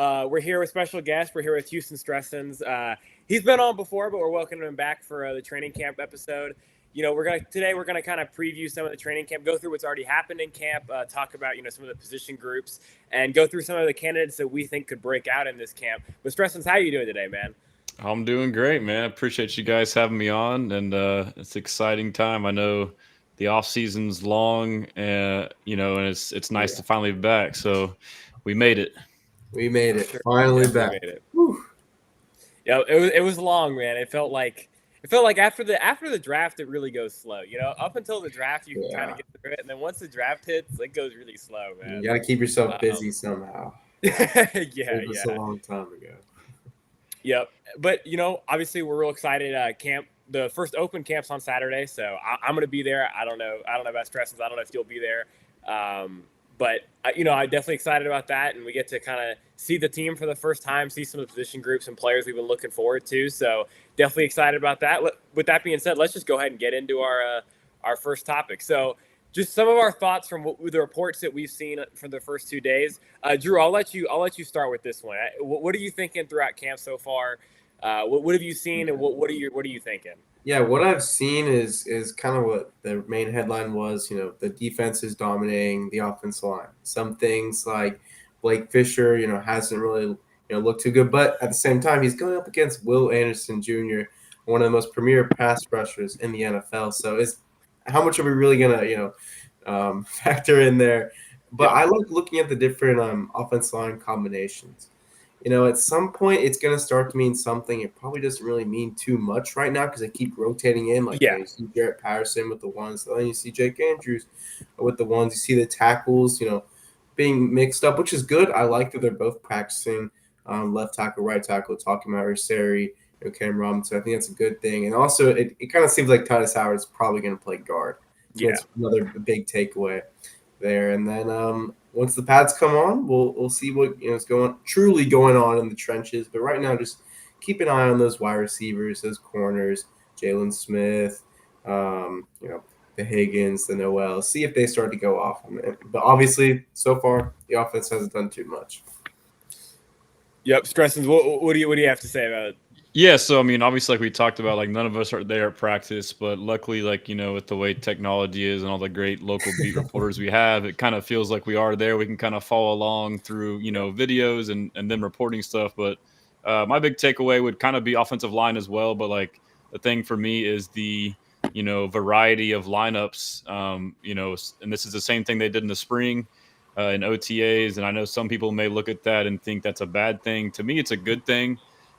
We're here with special guest. We're here with Houston Stressans. He's been on before, but we're welcoming him back for the training camp episode. Today we're gonna kind of preview some of the training camp, go through what's already happened in camp, talk about some of the position groups, and go through some of the candidates that we think could break out in this camp. But Stressans, how are you doing today, man? I'm doing great, man. I appreciate you guys having me on, and it's an exciting time. I know the off season's long, and it's nice Yeah, to finally be back. So we made it. we made For it. sure, we Finally definitely back. made it. Whew. Yeah, it was long, man. It felt like after the draft, it really goes slow. Up until the draft, you can kind Yeah. of get through it, and then once the draft hits, it goes really slow, You man. gotta keep yourself Um, busy somehow. yeah, It was a yeah, long time ago. yep. But obviously, we're real excited. Camp, the first open camp's on Saturday, so I'm gonna be there. I don't know about Stressons. I don't know if you'll be there. But I'm definitely excited about that, and we get to kind of see the team for the first time, see some of the position groups and players we've been looking forward to. So definitely excited about that. With that being said, let's just go ahead and get into our first topic. So just some of our thoughts from the reports that we've seen for the first 2 days. Drew, I'll let you start with this one. What are you thinking throughout camp so far? What have you seen, and what are you thinking? Yeah, what I've seen is kind of what the main headline was. The defense is dominating the offensive line. Some things like Blake Fisher, hasn't really looked too good, but at the same time, he's going up against Will Anderson Jr., one of the most premier pass rushers in the NFL. So is how much are we really gonna factor in there? But Yep. I like looking at the different offensive line combinations. At some point it's going to start to mean something. It probably doesn't really mean too much right now because they keep rotating in. Like, Yeah. you see Jarrett Patterson with the ones, then you see Jake Andrews with the ones. You see the tackles, being mixed up, which is good. I like that they're both practicing left tackle, right tackle, talking about Ursary, Cam Robinson. I think that's a good thing. And also, it kind of seems like Titus Howard is probably going to play guard. So Yeah. that's another big takeaway there. And then once the pads come on, we'll see what is truly going on in the trenches. But right now, just keep an eye on those wide receivers, those corners, Jalen Smith, the Higgins, the Noel. See if they start to go off. But obviously, so far, the offense hasn't done too much. Yep. Stressons, what do you have to say about it? Yeah, so I mean, obviously, like we talked about, like none of us are there at practice, but luckily, like with the way technology is and all the great local beat reporters we have, it kind of feels like we are there. We can kind of follow along through videos and then reporting stuff. But my big takeaway would kind of be offensive line as well. But like the thing for me is the variety of lineups. And this is the same thing they did in the spring. In OTAs, and I know some people may look at that and think that's a bad thing. To me, it's a good thing.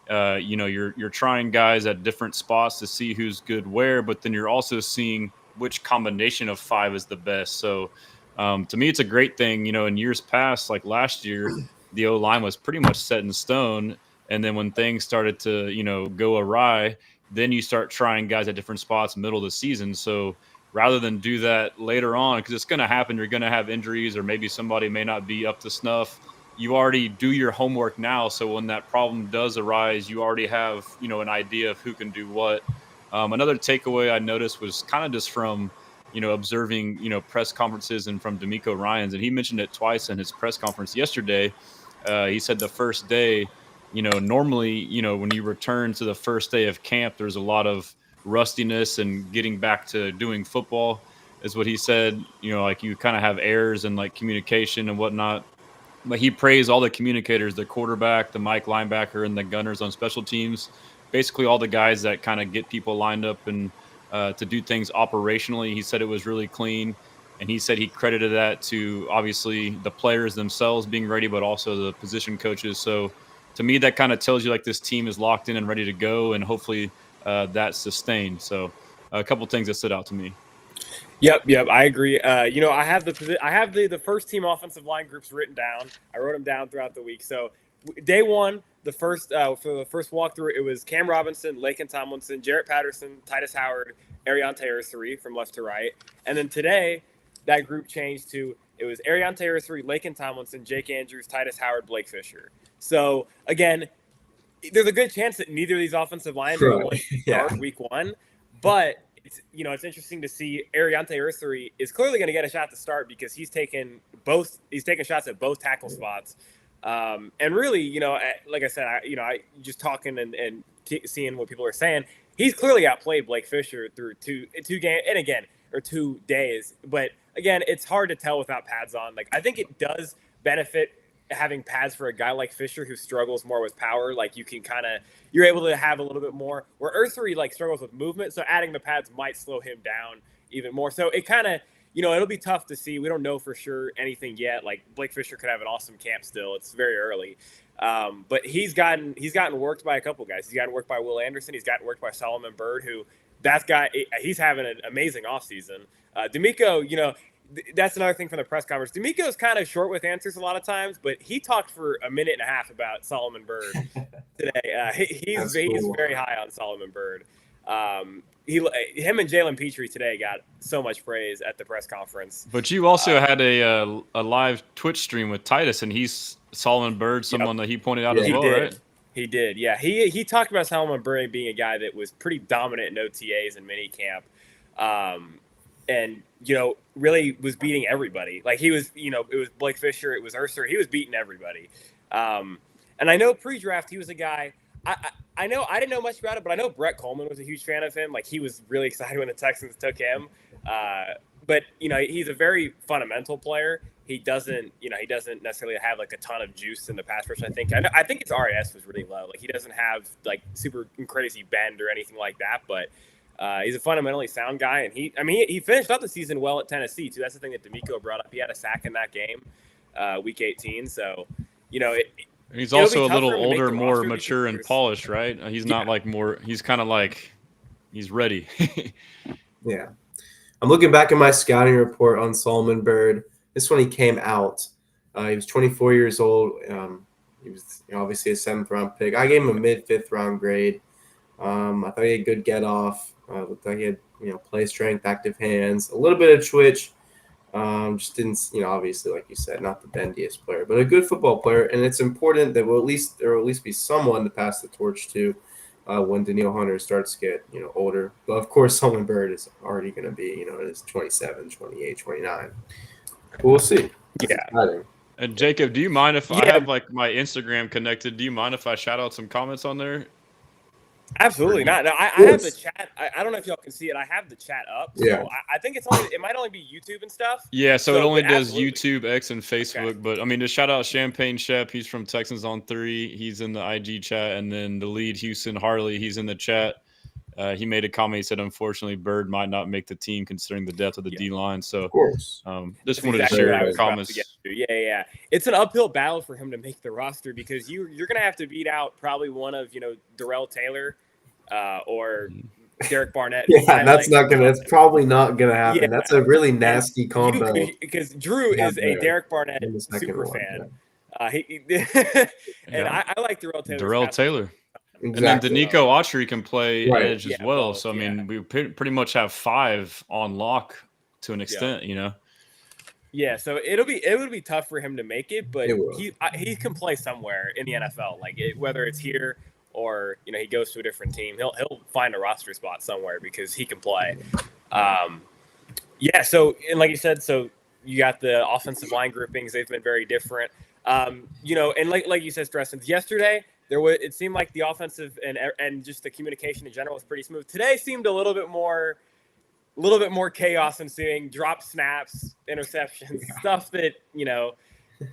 You're trying guys at different spots to see who's good where, but then you're also seeing which combination of five is the best. So to me, it's a great thing. In years past, like last year, the O line was pretty much set in stone, and then when things started to go awry, then you start trying guys at different spots middle of the season. So rather than do that later on, because it's going to happen, you're going to have injuries, or maybe somebody may not be up to snuff. You already do your homework now, so when that problem does arise, you already have an idea of who can do what. Another takeaway I noticed was kind of just from observing press conferences and from D'Amico Ryans, and he mentioned it twice in his press conference yesterday. He said the first day, normally when you return to the first day of camp, there's a lot of rustiness and getting back to doing football, is what he said. Like you kind of have errors in like communication and whatnot, but he praised all the communicators, the quarterback, the Mike linebacker, and the gunners on special teams. Basically, all the guys that kind of get people lined up and to do things operationally. He said it was really clean, and he said he credited that to obviously the players themselves being ready, but also the position coaches. So to me, that kind of tells you like this team is locked in and ready to go, and hopefully that's sustained. So a couple things that stood out to me. Yep, I agree. I have the first team offensive line groups written down. I wrote them down throughout the week. So day one, for the first walkthrough, it was Cam Robinson, Laken Tomlinson, Jarrett Patterson, Titus Howard, Ariante Ursary from left to right. And then today, that group changed to it was Ariante Ursary, Laken Tomlinson, Jake Andrews, Titus Howard, Blake Fisher. So again, there's a good chance that neither of these offensive lines are Right. going to Yeah. start week one, but it's interesting to see Ariante Ursary is clearly going to get a shot to start because he's taken shots at both tackle spots. And really, like I said, I just talking and seeing what people are saying, he's clearly outplayed Blake Fisher through two games, and again, or 2 days. But again, it's hard to tell without pads on. Like, I think it does benefit having pads for a guy like Fisher who struggles more with power. Like, you're able to have a little bit more, where Ursery like struggles with movement. So adding the pads might slow him down even more. So it kind of, it'll be tough to see. We don't know for sure anything yet. Like, Blake Fisher could have an awesome camp still. It's very early. But he's gotten worked by a couple guys. He's gotten worked by Will Anderson. He's gotten worked by Solomon Byrd, who he's having an amazing offseason. D'Amico, that's another thing from the press conference. D'Amico's kind of short with answers a lot of times, but he talked for a minute and a half about Solomon Byrd today. He's very high on Solomon Byrd. Him and Jalen Petrie today got so much praise at the press conference. But you also had a live Twitch stream with Titus, and he's Solomon Byrd, someone that he pointed out as well, right? He did, yeah. He talked about Solomon Byrd being a guy that was pretty dominant in OTAs and minicamp, and really was beating everybody. Like, he was, it was Blake Fisher, it was Urser, he was beating everybody. And I know pre-draft he was a guy. I know I didn't know much about it, but I know Brett Coleman was a huge fan of him. Like, he was really excited when the Texans took him. But he's a very fundamental player. He doesn't necessarily have like a ton of juice in the pass rush. I think his RAS was really low. Like, he doesn't have like super crazy bend or anything like that. But he's a fundamentally sound guy, and he finished up the season well at Tennessee too. That's the thing that D'Amico brought up. He had a sack in that game, week 18 . So he's also a little older, more mature and polished, right? He's not like he's kind of like he's ready. Yeah. I'm looking back at my scouting report on Solomon Byrd. This one, he came out. He was 24 years old. He was obviously a 7th-round pick. I gave him a mid-5th-round grade. I thought he had good get-off. Looked like he had play strength, active hands, a little bit of twitch. Just didn't, obviously, like you said, not the bendiest player, but a good football player. And it's important that there will at least be someone to pass the torch to when Daniil Hunter starts to get, older. But of course, Solomon Byrd is already going to be, in his 27, 28, 29. But we'll see. Yeah. Exciting. And Jacob, do you mind if I have like my Instagram connected? Do you mind if I shout out some comments on there? Absolutely not. No, I have the chat. I don't know if y'all can see it. I have the chat up. So Yeah. I think it might only be YouTube and stuff. Yeah, so it only does absolutely. YouTube, X, and Facebook. Okay. But I mean, to shout out Champagne Shep, he's from Texans on 3. He's in the IG chat, and then the lead Houston Harley, he's in the chat. He made a comment. He said, "Unfortunately, Byrd might not make the team considering the depth of the D line." So, of course, just wanted to share your comments. Yeah. It's an uphill battle for him to make the roster because you're going to have to beat out probably one of Darrell Taylor or Derek Barnett. Yeah, that's probably not gonna happen. Yeah. That's a really nasty combo. Because Drew is a Derek Barnett super fan. Yeah. I like Darrell Taylor. Darrell Taylor. Exactly. And then Danico Autry can play edge as well. So, I mean, we pretty much have 5 on lock to an extent, Yeah, so it would be tough for him to make it, but he can play somewhere in the NFL, like whether it's here or he goes to a different team, he'll find a roster spot somewhere because he can play. So and like you said, so you got the offensive line groupings; they've been very different. And like you said, Stressans, yesterday it seemed like the offensive and just the communication in general was pretty smooth. Today seemed a little bit more chaos ensuing, drop snaps, interceptions, stuff that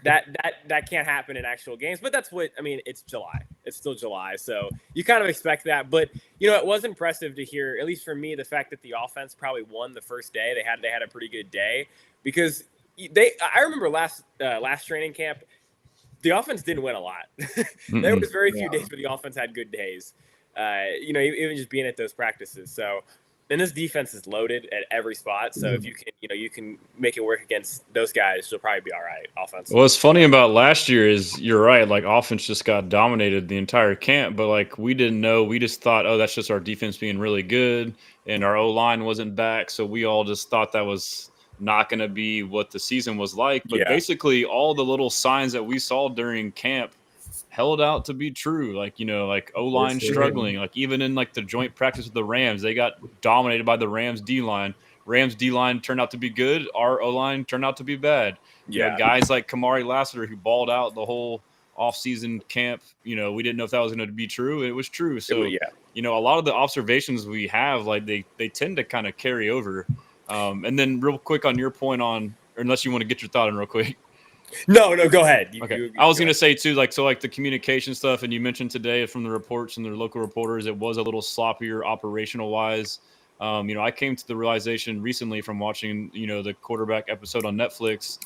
that can't happen in actual games. But that's it's July. It's still July, so you kind of expect that. But it was impressive to hear, at least for me, the fact that the offense probably won the first day. They had a pretty good day because I remember last training camp, the offense didn't win a lot. There was very few days where the offense had good days. Even just being at those practices. So, and this defense is loaded at every spot. So if you can make it work against those guys, you'll probably be all right offensively. What's funny about last year is you're right. Like, offense just got dominated the entire camp, but like we didn't know. We just thought, oh, that's just our defense being really good, and our O-line wasn't back. So we all just thought that was not going to be what the season was like. But basically all the little signs that we saw during camp held out to be true. Like, like O-line struggling, like even in like the joint practice with the Rams, they got dominated by the Rams D-line. Rams D-line turned out to be good. Our O-line turned out to be bad. You know, guys like Kamari Lassiter who balled out the whole off-season camp, we didn't know if that was going to be true. It was true. So, Yeah. a lot of the observations we have, like they tend to kind of carry over. And then real quick on your point or unless you want to get your thought in real quick. No, go ahead. Okay. I was going to say too, like the communication stuff, and you mentioned today from the reports and the local reporters, it was a little sloppier operational wise. I came to the realization recently from watching, the quarterback episode on Netflix.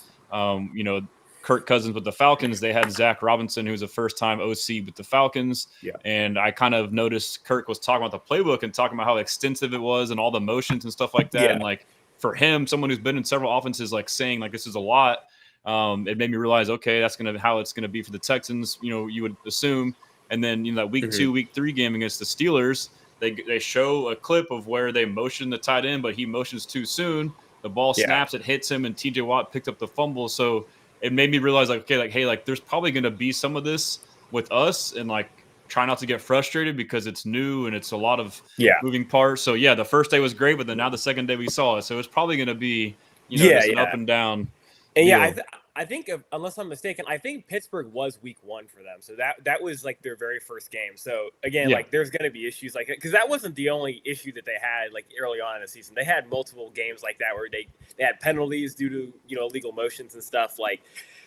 Kirk Cousins with the Falcons, they had Zach Robinson, who's a first-time OC with the Falcons. Yeah. And I kind of noticed Kirk was talking about the playbook and talking about how extensive it was and all the motions and stuff like that. Yeah. And like for him, someone who's been in several offenses, like saying like this is a lot. It made me realize, okay, that's how it's gonna be for the Texans. You would assume. And then that week 2, week 3 game against the Steelers, they show a clip of where they motion the tight end, but he motions too soon. The ball snaps, it hits him, and TJ Watt picked up the fumble. So it made me realize, like, okay, like, hey, like, there's probably going to be some of this with us, and like, try not to get frustrated because it's new and it's a lot of moving parts. So yeah, the first day was great, but then now the second day we saw it, so it's probably going to be, just an up and down. And I think, unless I'm mistaken, I think Pittsburgh was week 1 for them. So that was like their very first game. So again, like there's going to be issues like, because that wasn't the only issue that they had like early on in the season. They had multiple games like that where they had penalties due to, illegal motions and stuff. Like,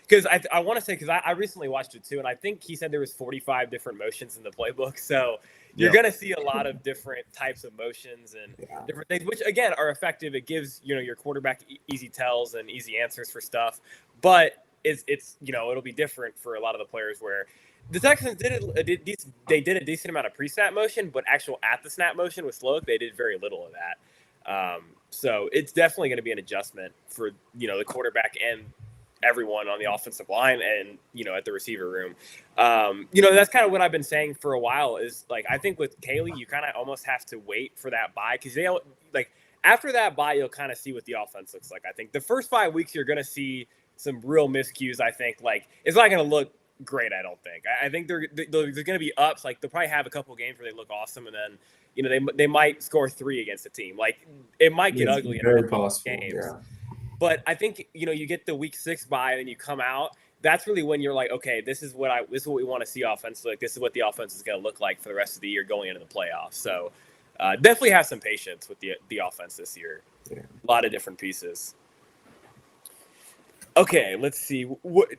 because I want to say, because I recently watched it too, and I think he said there was 45 different motions in the playbook. So you're going to see a lot of different types of motions and different things, which again are effective. It gives, your quarterback easy tells and easy answers for stuff. But it's it'll be different for a lot of the players where the Texans did a decent amount of pre-snap motion, but actual at the snap motion with Sloak, they did very little of that. So it's definitely going to be an adjustment for, the quarterback and everyone on the offensive line and, at the receiver room. That's kind of what I've been saying for a while is like, I think with Kaylee, you kind of almost have to wait for that bye because after that bye, you'll kind of see what the offense looks like. I think the first 5 weeks, you're going to see some real miscues. I think like it's not going to look great. I don't think. I think there's going to be ups. Like they'll probably have a couple games where they look awesome, and then they might score 3 against a team. Like it might get ugly in a couple games. Yeah. But I think you get the week 6 bye, and then you come out. That's really when you're like, okay, this is what we want to see offensively. Like, this is what the offense is going to look like for the rest of the year going into the playoffs. So definitely have some patience with the offense this year. Yeah. A lot of different pieces. Okay, let's see.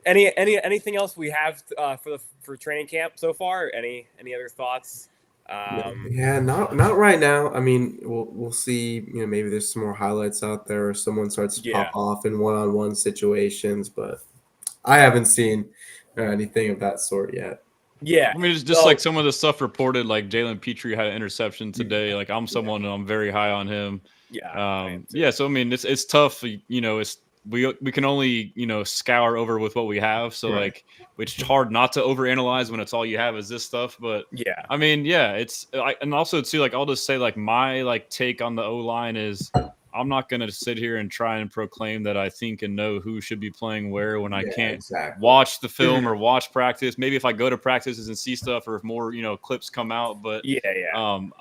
Anything else we have for training camp so far? Any other thoughts? Not right now. I mean, we'll see. Maybe there's some more highlights out there, or someone starts to pop off in one-on-one situations, but I haven't seen anything of that sort yet. Yeah, I mean, it's just like some of the stuff reported. Like Jalen Petrie had an interception today. Like I'm someone and I'm very high on him. Yeah. So I mean, it's tough. It's. We can only, scour over with what we have. So like, it's hard not to overanalyze when it's all you have is this stuff. But I mean, and also too, like, I'll just say like my take on the O-line is I'm not going to sit here and try and proclaim that I think and know who should be playing where when I can't watch the film or watch practice. Maybe if I go to practices and see stuff or if more, clips come out. But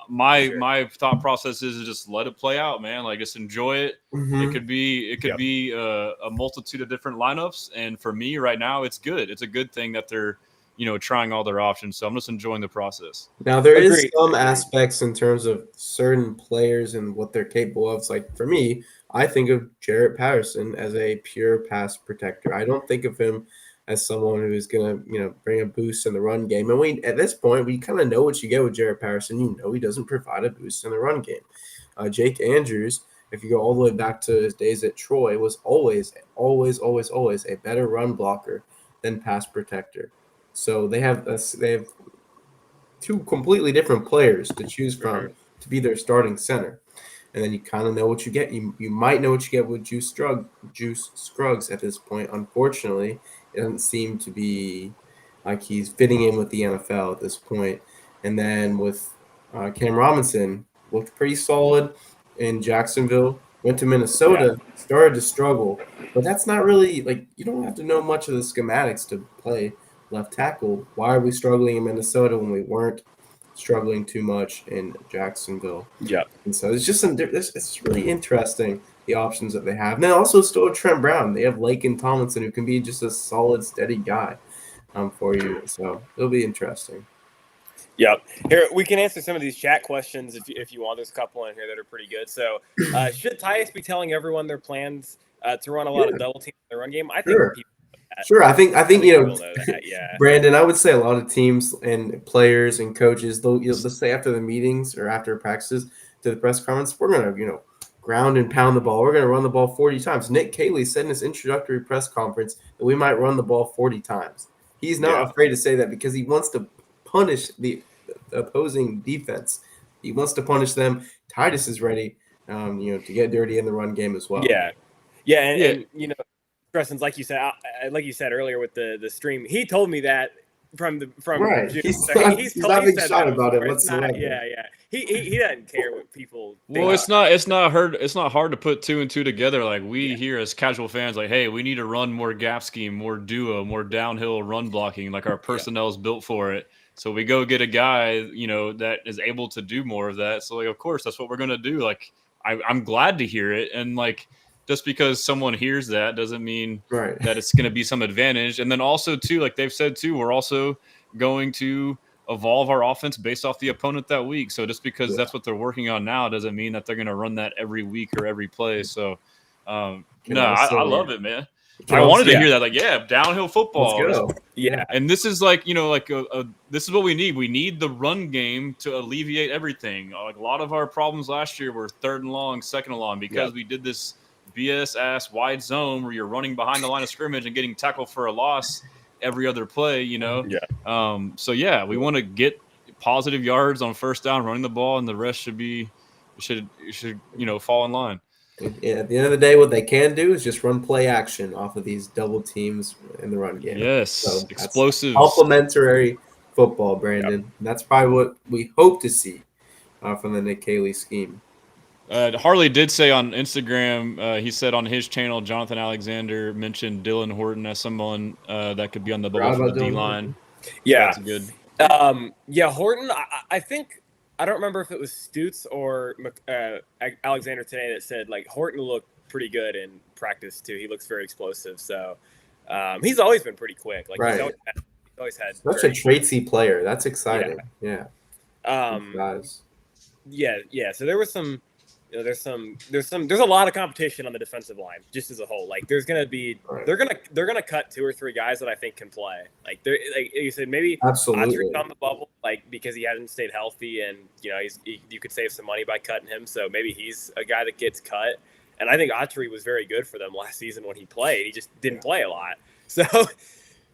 my thought process is to just let it play out, man. Like just enjoy it. Mm-hmm. It could be a multitude of different lineups. And for me right now, it's good. It's a good thing that they're, trying all their options. So I'm just enjoying the process. Now, there is some aspects in terms of certain players and what they're capable of. It's like, for me, I think of Jarrett Patterson as a pure pass protector. I don't think of him as someone who is going to, bring a boost in the run game. And at this point, we kind of know what you get with Jarrett Patterson. He doesn't provide a boost in the run game. Jake Andrews, if you go all the way back to his days at Troy, was always a better run blocker than pass protector. So they have 2 completely different players to choose from to be their starting center. And then you kind of know what you get. You might know what you get with Juice Scruggs at this point. Unfortunately, it doesn't seem to be like he's fitting in with the NFL at this point. And then with Cam Robinson, looked pretty solid in Jacksonville. Went to Minnesota, started to struggle. But that's not really, you don't have to know much of the schematics to play left tackle. Why are we struggling in Minnesota when we weren't struggling too much in Jacksonville? Yeah. And so it's just it's really interesting, the options that they have. And then also still Trent Brown. They have Laken Tomlinson, who can be just a solid, steady guy. for you. So it'll be interesting. Yep. Here, we can answer some of these chat questions if you want. There's a couple in here that are pretty good. So, should Tyus be telling everyone their plans to run a lot of double teams in the run game? I think people know that. Sure. I think people know that. Yeah. Brandon, I would say a lot of teams and players and coaches, let's say after the meetings or after practices to the press conference, we're gonna ground and pound the ball. We're gonna run the ball 40 times. Nick Caley said in his introductory press conference that we might run the ball 40 times. He's not afraid to say that because he wants to punish the opposing defense. He wants to punish them. Titus is ready, to get dirty in the run game as well. Yeah, and Stressans, like you said earlier with the stream, he told me that from right. June. He's not being shy about it whatsoever. He doesn't care what people think. Well, it's not hard to put 2 and 2 together. Like we here as casual fans, like, hey, we need to run more gap scheme, more duo, more downhill run blocking. Like our personnel is built for it. So we go get a guy, that is able to do more of that. So like, of course, that's what we're gonna do. Like I'm glad to hear it, and like just because someone hears that doesn't mean that it's gonna be some advantage. And then also too, like they've said too, we're also going to evolve our offense based off the opponent that week. So just because that's what they're working on now doesn't mean that they're going to run that every week or every play. So, I love it, man. I wanted to hear that. Like, downhill football. Let's go. Yeah. And this is like, this is what we need. We need the run game to alleviate everything. Like a lot of our problems last year were 3rd and long, 2nd and long, because we did this BS ass wide zone where you're running behind the line of scrimmage and getting tackled for a loss every other play, we want to get positive yards on 1st down running the ball, and the rest should fall in line. Yeah, at the end of the day, what they can do is just run play action off of these double teams in the run game. Yes, so explosive, complementary football, Brandon. Yep. That's probably what we hope to see from the Nick Caley scheme. Harley did say on Instagram, he said on his channel, Jonathan Alexander mentioned Dylan Horton as someone that could be on the bubble for the D-line. Yeah. That's good. Horton, I think, I don't remember if it was Stutz or Alexander today that said, like, Horton looked pretty good in practice, too. He looks very explosive. So he's always been pretty quick. Like, he's always had such a traitsy player. That's exciting. Yeah. Guys. Yeah. So there was some... there's a lot of competition on the defensive line just as a whole. Like there's gonna be they're gonna cut 2 or 3 guys that I think can play. Like you said, maybe Autry's on the bubble, like because he hasn't stayed healthy, and you could save some money by cutting him. So maybe he's a guy that gets cut. And I think Autry was very good for them last season when he played. He just didn't play a lot. So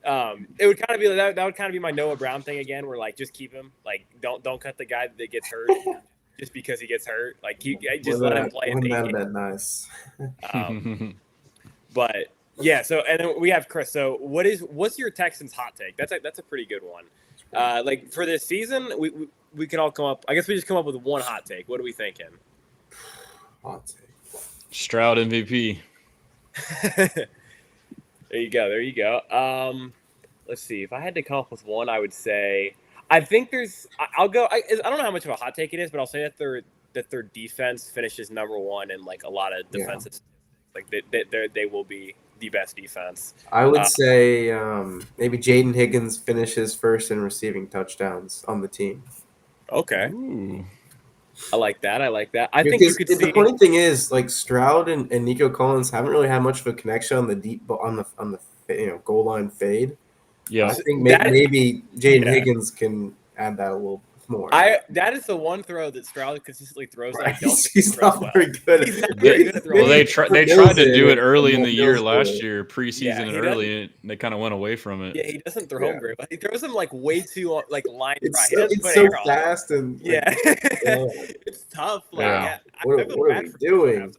it would kind of be that would kind of be my Noah Brown thing again, where like just keep him. Like don't cut the guy that gets hurt. Just because he gets hurt, like let him play. Wouldn't that have been nice? But yeah, so and then we have Chris. So what's your Texans hot take? That's a pretty good one. Like for this season, we can all come up. I guess we just come up with one hot take. What are we thinking? Hot take. Stroud MVP. There you go. Let's see. If I had to come up with one, I would say. I think I'll go. I don't know how much of a hot take it is, but I'll say that their defense finishes number 1 in like a lot of defensive. Like they will be the best defense. I would say maybe Jaden Higgins finishes first in receiving touchdowns on the team. Okay. Ooh. I like that. I think you could see. The funny thing is, like Stroud and Nico Collins haven't really had much of a connection on the goal line fade. Yeah, I think maybe Jaden Higgins can add that a little more. That is the one throw that Stroud consistently throws. Right. He's not very good. Well, they tried to do it early in the year last year, preseason and early, and they kind of went away from it. Yeah, he doesn't throw him great, but he throws him like way too like line right. It's so fast and it's tough. Like, what are we doing?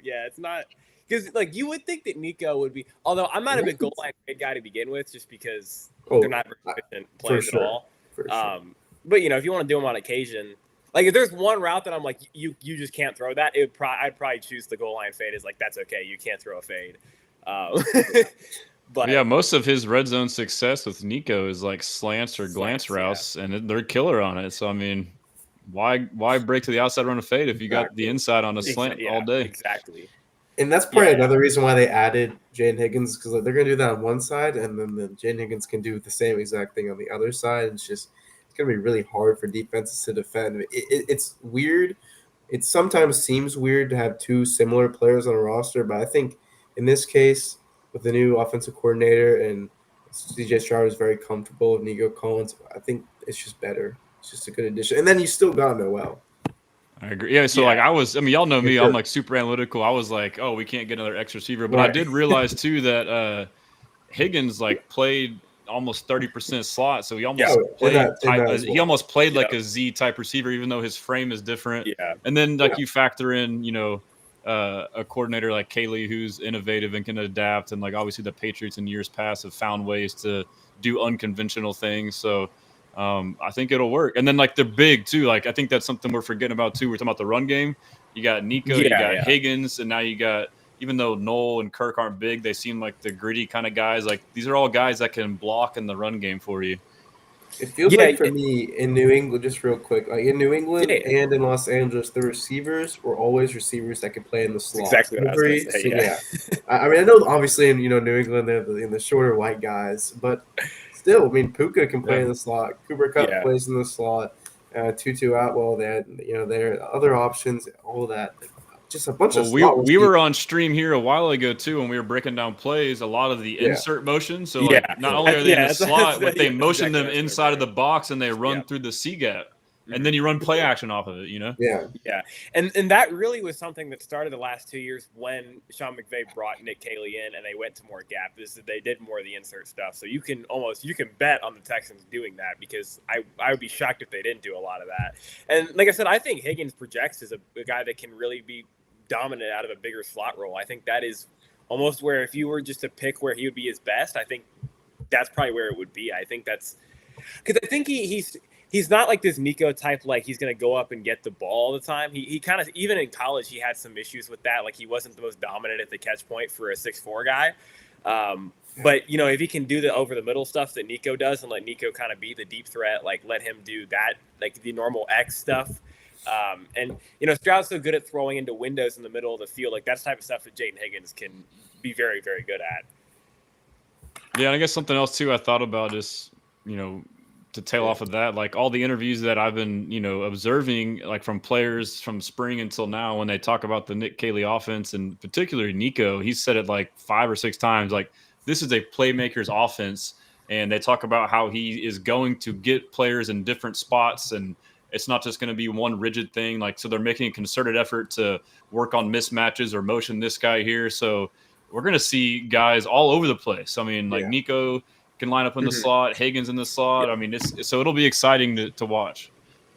Yeah, it's not. Because, like, you would think that Nico would be – although I'm not a big goal line guy to begin with just because they're not very efficient players at all. But, if you want to do them on occasion – like, if there's one route that I'm like, you just can't throw that, I'd probably choose the goal line fade. Is like, that's okay. You can't throw a fade. But most of his red zone success with Nico is, like, slants or glance routes, and they're killer on it. So, I mean, why break to the outside run a fade if you got the inside on a slant all day? Exactly. And that's probably another reason why they added Jane Higgins, because they're going to do that on one side, and then Jane Higgins can do the same exact thing on the other side. It's going to be really hard for defenses to defend. It's weird. It sometimes seems weird to have two similar players on a roster, but I think in this case, with the new offensive coordinator and CJ Stroud is very comfortable with Nico Collins, I think it's just better. It's just a good addition. And then you still got Noel. I agree. Yeah, so like y'all know me, I'm like super analytical. I was like, oh, we can't get another X receiver, but I did realize too that Higgins like played almost 30% slot, so he almost played he almost played like a Z type receiver, even though his frame is different. Yeah. And then like you factor in, a coordinator like Kaylee who's innovative and can adapt, and like obviously the Patriots in years past have found ways to do unconventional things. So I think it'll work. And then like they're big too. Like I think that's something we're forgetting about too. We're talking about the run game. You got Nico, you got Higgins, and now you got, even though Noel and Kirk aren't big, they seem like the gritty kind of guys. Like these are all guys that can block in the run game for you. It feels like for me in New England, just real quick, like in New England and in Los Angeles, the receivers were always receivers that could play in the slot. Exactly what I was going to say. I mean, I know obviously in New England they're in the shorter white guys, but still, I mean, Puka can play in the slot. Cooper Kupp plays in the slot. Tutu Atwell, there are other options, all of that. Just a bunch of slot. We were on stream here a while ago too, and we were breaking down plays. A lot of the insert motion. So like, not only are they in the slot, but they motion them inside of the box and they run through the C gap, and then you run play action off of it. Yeah, and that really was something that started the last 2 years when Sean McVay brought Nick Caley in, and they went to more gap. Is that they did more of the insert stuff. So you can bet on the Texans doing that, because I would be shocked if they didn't do a lot of that. And like I said, I think Higgins projects as a guy that can really be dominant out of a bigger slot role. I think that is almost where, if you were just to pick where he would be his best, I think that's probably where it would be. I think that's because I think he's not like this Nico type, like he's going to go up and get the ball all the time. He kind of, even in college, he had some issues with that. Like he wasn't the most dominant at the catch point for a 6'4" guy. But, if he can do the over the middle stuff that Nico does and let Nico kind of be the deep threat, like let him do that, like the normal X stuff. And Stroud's so good at throwing into windows in the middle of the field. Like that's the type of stuff that Jaden Higgins can be very, very good at. Yeah, and I guess something else too I thought about is, to tail off of that, like all the interviews that I've been, observing, like from players from spring until now, when they talk about the Nick Caley offense, and particularly Nico, he's said it like 5 or 6 times, like this is a playmaker's offense. And they talk about how he is going to get players in different spots, and it's not just going to be one rigid thing. Like, so they're making a concerted effort to work on mismatches or motion this guy here. So we're going to see guys all over the place. I mean, like Nico can line up in the slot, Higgins in the slot. I mean, so it'll be exciting to watch.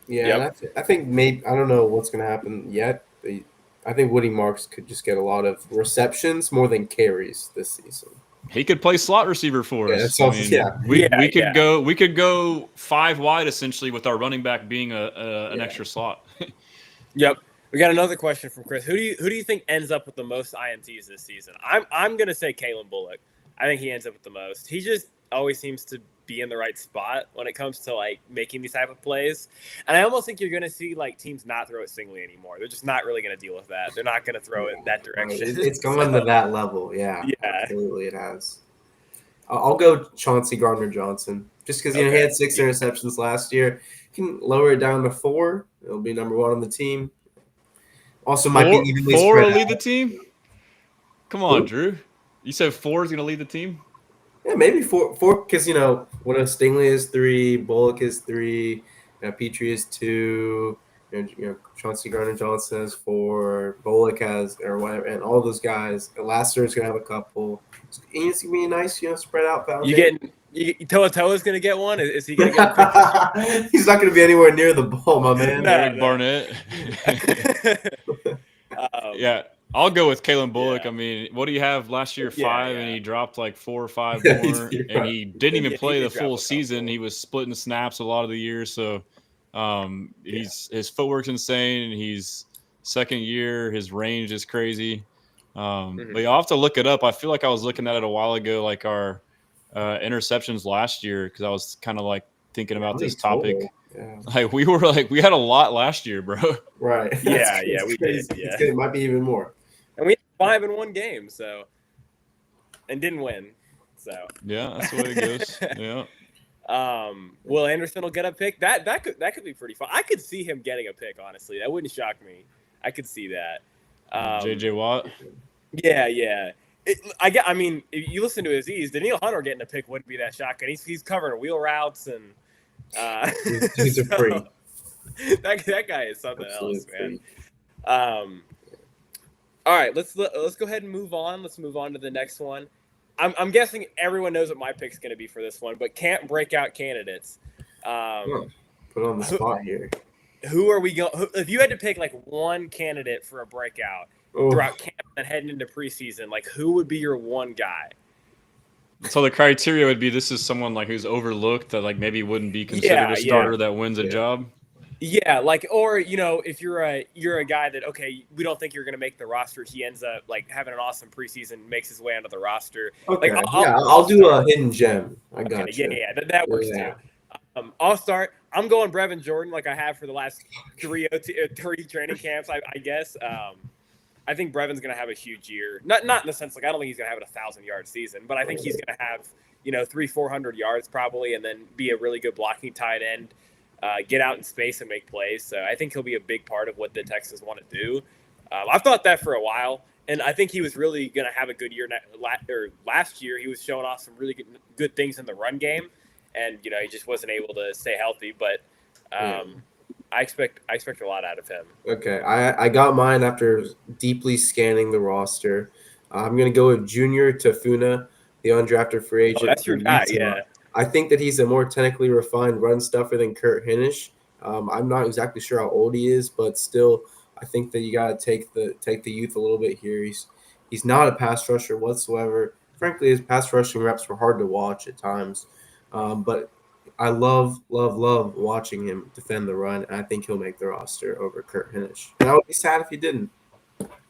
Yeah, and I think maybe, I don't know what's going to happen yet. I think Woody Marks could just get a lot of receptions more than carries this season. He could play slot receiver for us. We could go 5 wide essentially, with our running back being an extra slot. Yep. We got another question from Chris. Who do you think ends up with the most INTs this season? I'm gonna say Kalen Bullock. I think he ends up with the most. He just always seems to be in the right spot when it comes to like making these type of plays. And I almost think you're going to see like teams not throw it singly anymore. They're just not really going to deal with that. They're not going to throw it that direction. It's going to that level. Yeah, absolutely it has. I'll go Chauncey Gardner-Johnson just because he had 6 interceptions last year. You can lower it down to 4. It'll be number 1 on the team. Also, might be evenly 4 spread will lead out. the team. Come on, Drew. You said 4 is going to lead the team. Yeah, maybe 4 because when Stingley is 3, Bullock is 3, Petrie is 2, Chauncey Gardner-Johnson is 4, Bullock has or whatever, and all those guys. Lassiter is gonna have a couple. It's gonna be a nice, spread out foundation. Toa's gonna get one. Is he gonna get one? He's not gonna be anywhere near the ball, my man. Eric Barnett. Yeah. I'll go with Kalen Bullock. I mean, what do you have last year? 5, and he dropped like 4 or 5 more, and he didn't even play the full season. He was splitting snaps a lot of the year, so his footwork's insane. And he's second year. His range is crazy. But you'll have to look it up. I feel like I was looking at it a while ago, like our interceptions last year, because I was kind of like thinking about this topic. Yeah. Like we had a lot last year, bro. Right. Yeah, we did. Yeah, it might be even more. And we had 5-1 game, so and didn't win. So Yeah, that's the way it goes. Yeah. Will Anderson will get a pick. That could be pretty fun. I could see him getting a pick. Honestly, that wouldn't shock me. I could see that. JJ Watt. Yeah. I mean, if you listen to his ease, Daniil Hunter getting a pick wouldn't be that shocking. He's covering wheel routes and he's a freak. That guy is something Absolute else, man. freak. All right, let's go ahead and move on. Let's move on to the next one. I'm guessing everyone knows what my pick's going to be for this one, but can't breakout candidates. Put on the spot here. Who are we going? If you had to pick like one candidate for a breakout throughout camp and heading into preseason, like who would be your one guy? So the criteria would be this is someone like who's overlooked that like maybe wouldn't be considered a starter that wins a job. Yeah, like, or if you're a guy that we don't think you're going to make the roster, he ends up like having an awesome preseason, makes his way onto the roster. Okay, like, I'll do a hidden gem. I got you. Yeah, that works too. I'll start. I'm going Brevin Jordan, like I have for the last three training camps. I guess. I think Brevin's going to have a huge year. Not in the sense like I don't think he's going to have a 1,000-yard season, but I think he's going to have 300-400 yards probably, and then be a really good blocking tight end. Get out in space and make plays. So I think he'll be a big part of what the Texans want to do. I've thought that for a while, and I think he was really going to have a good year. Last year, he was showing off some really good things in the run game, and he just wasn't able to stay healthy. But I expect a lot out of him. Okay, I got mine after deeply scanning the roster. I'm going to go with Junior Tafuna, the undrafted free agent. Oh, that's your guy, yeah. I think that he's a more technically refined run stuffer than Kurt Hinish. I'm not exactly sure how old he is, but still, I think that you got to take the youth a little bit here. He's not a pass rusher whatsoever. Frankly, his pass rushing reps were hard to watch at times, but I love watching him defend the run, and I think he'll make the roster over Kurt Hinish. And I would be sad if he didn't.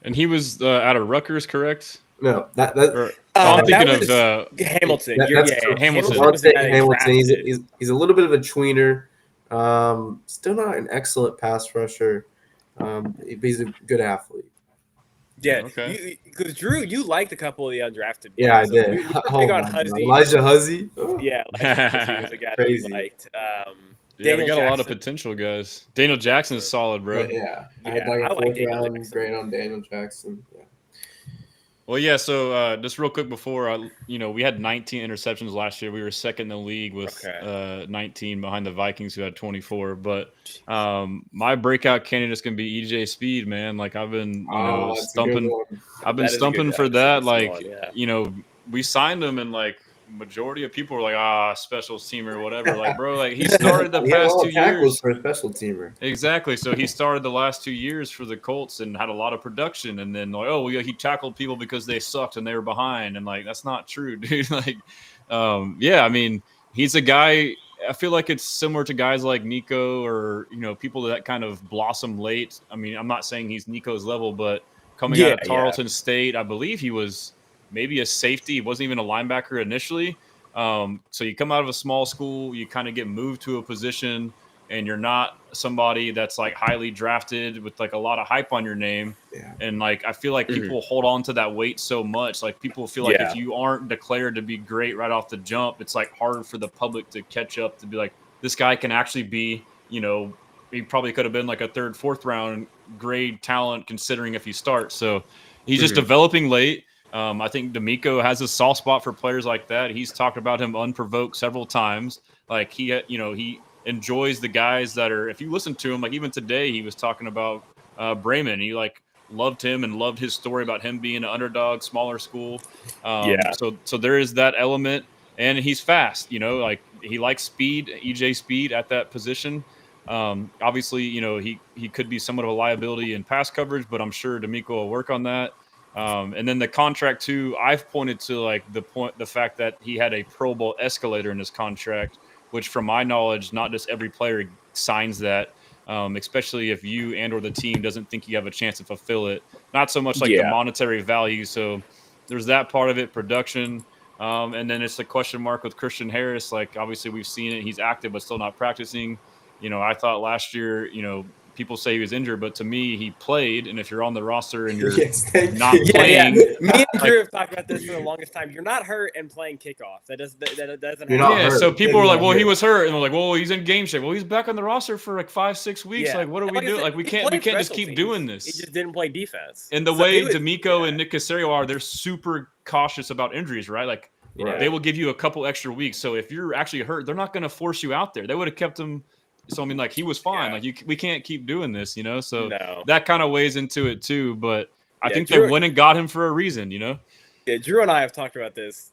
And he was out of Rutgers, correct? No, I'm thinking of Hamilton. Hamilton. He's a little bit of a tweener. Still not an excellent pass rusher. He's a good athlete. Yeah, okay. Because Drew, you liked a couple of the undrafted. Yeah, I did. Elijah Huzzy. Oh. Yeah, Elijah Huzzy was a guy that we liked. Yeah, we got a lot of potential guys. Daniel Jackson is solid, bro. Yeah, I had like a fourth round grade on Daniel Jackson. Yeah. Well, yeah. So just real quick before, we had 19 interceptions last year. We were second in the league with 19 behind the Vikings, who had 24. But my breakout candidate is going to be EJ Speed, man. Like I've been, stumping. I've been stumping for that. Like, we signed him, and like majority of people were like, special teamer or whatever. Like, bro, like he started the past 2 years for a special teamer. Exactly. So he started the last 2 years for the Colts and had a lot of production. And then like, he tackled people because they sucked and they were behind. And like, that's not true, dude. Like, I mean, he's a guy. I feel like it's similar to guys like Nico or, people that kind of blossom late. I mean, I'm not saying he's Nico's level, but coming out of Tarleton State, I believe he was maybe a safety. He wasn't even a linebacker initially. So you come out of a small school, you kind of get moved to a position, and you're not somebody that's like highly drafted with like a lot of hype on your name. Yeah. And like, I feel like people hold on to that weight so much. Like people feel like if you aren't declared to be great right off the jump, it's like harder for the public to catch up to be like, this guy can actually be, he probably could have been like a third, fourth round grade talent considering if he starts. So he's just developing late. I think D'Amico has a soft spot for players like that. He's talked about him unprovoked several times. Like he enjoys the guys that are, if you listen to him, like even today, he was talking about Brayman. He like loved him and loved his story about him being an underdog, smaller school. So there is that element, and he's fast, like he likes speed, EJ Speed at that position. Obviously, he could be somewhat of a liability in pass coverage, but I'm sure D'Amico will work on that. And then the contract too, I've pointed to like the fact that he had a Pro Bowl escalator in his contract, which from my knowledge, not just every player signs that, especially if you and or the team doesn't think you have a chance to fulfill it. Not so much like the monetary value. So there's that part of it, production. And then it's a question mark with Christian Harris. Like obviously we've seen it. He's active, but still not practicing. I thought last year, people say he was injured, but to me, he played. And if you're on the roster and you're Yes, thank not you. playing, Me and Drew have talked about this for the longest time. You're not hurt and playing kickoff. That doesn't You're happen. not yeah. hurt. So people You're were like, not "Well, he hurt. was hurt," and we're like, "Well, he's in game shape." Well, he's back on the roster for like 5-6 weeks. Yeah. Like, what are And we like I doing? said, Like, we he can't played just special keep teams. doing this. He just didn't play defense. And the So way he was- D'Amico and Nick Caserio are, they're super cautious about injuries, right? Like, Right. they will give you a couple extra weeks. So if you're actually hurt, they're not going to force you out there. They would have kept him. So I mean, like, he was fine. Yeah. Like, we can't keep doing this, you know. So No. that kind of weighs into it too. But I Yeah, think Drew- they went and got him for a reason, you know. Yeah, Drew and I have talked about this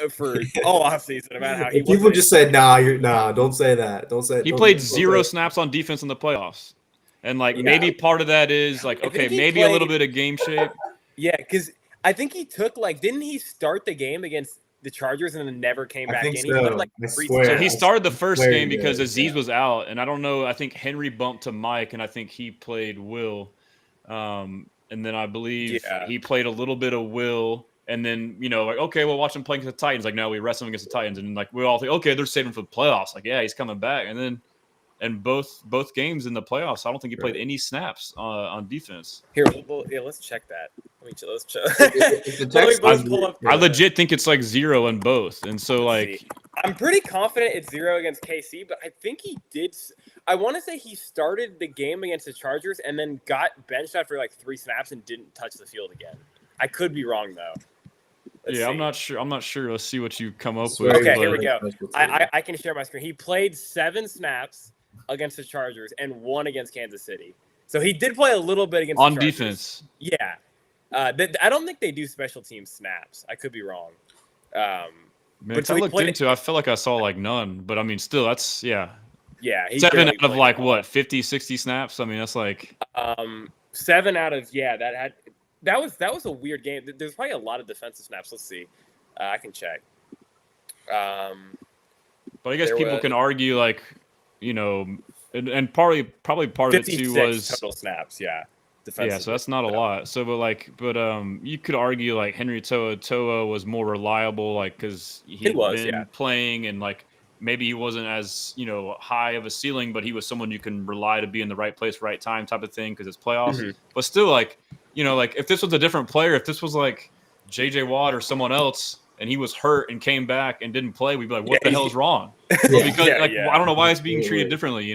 for all offseason about how he If people wasn't- just said, "Nah, don't say that. Don't say." He don't- played don't 0 say- snaps on defense in the playoffs, and like Yeah. maybe part of that is like, I think okay, he maybe a little played- bit of game shape. Yeah, because I think he took didn't he start the game against the Chargers and then never came I back think in? so. He played like I 3 swear. So snaps. he started the first Very game because good, Aziz yeah. was out, and I don't know. I think Henry bumped to Mike, and I think he played Will, and then I believe Yeah. he played a little bit of Will, and then like, okay, we'll watch him playing against the Titans. Like, no, we rest him against the Titans, and like we all think, okay, they're saving for the playoffs. Like, yeah, he's coming back, and then both games in the playoffs, I don't think he played Right. any snaps on defense. Here, let's check that. Let's check. If the Let me Texans- pull up. I legit think it's like 0 in both, and so Let's like. see. I'm pretty confident it's 0 against KC, but I think he did. I want to say he started the game against the Chargers and then got benched after like 3 snaps and didn't touch the field again. I could be wrong though. Let's Yeah, see. I'm not sure. Let's see what you come up Swear with. Okay, to here we God. go. I can share my screen. He played 7 snaps against the Chargers and 1 against Kansas City. So he did play a little bit against On the Chargers. defense. Yeah. I don't think they do special team snaps. I could be wrong. Man, But so I he looked played- into, I feel like I saw like none, but I mean, still, that's Yeah. He 7 barely out of played like at all. what 50, 60 snaps. I mean, that's like 7 out of that was a weird game. There's probably a lot of defensive snaps. Let's see. I can check. But I guess There people was- can argue like, and probably part of it 56 too was total snaps. Yeah. yeah, so that's not a lot. So, but you could argue like Henry Toa was more reliable, like because he'd been playing and like maybe he wasn't as high of a ceiling, but he was someone you can rely to be in the right place, right time type of thing because it's playoffs. Mm-hmm. But still, like like if this was a different player, if this was like J.J. Watt or someone else, and he was hurt and came back and didn't play, we'd be like, what the hell is wrong? Because I don't know why it's being treated differently,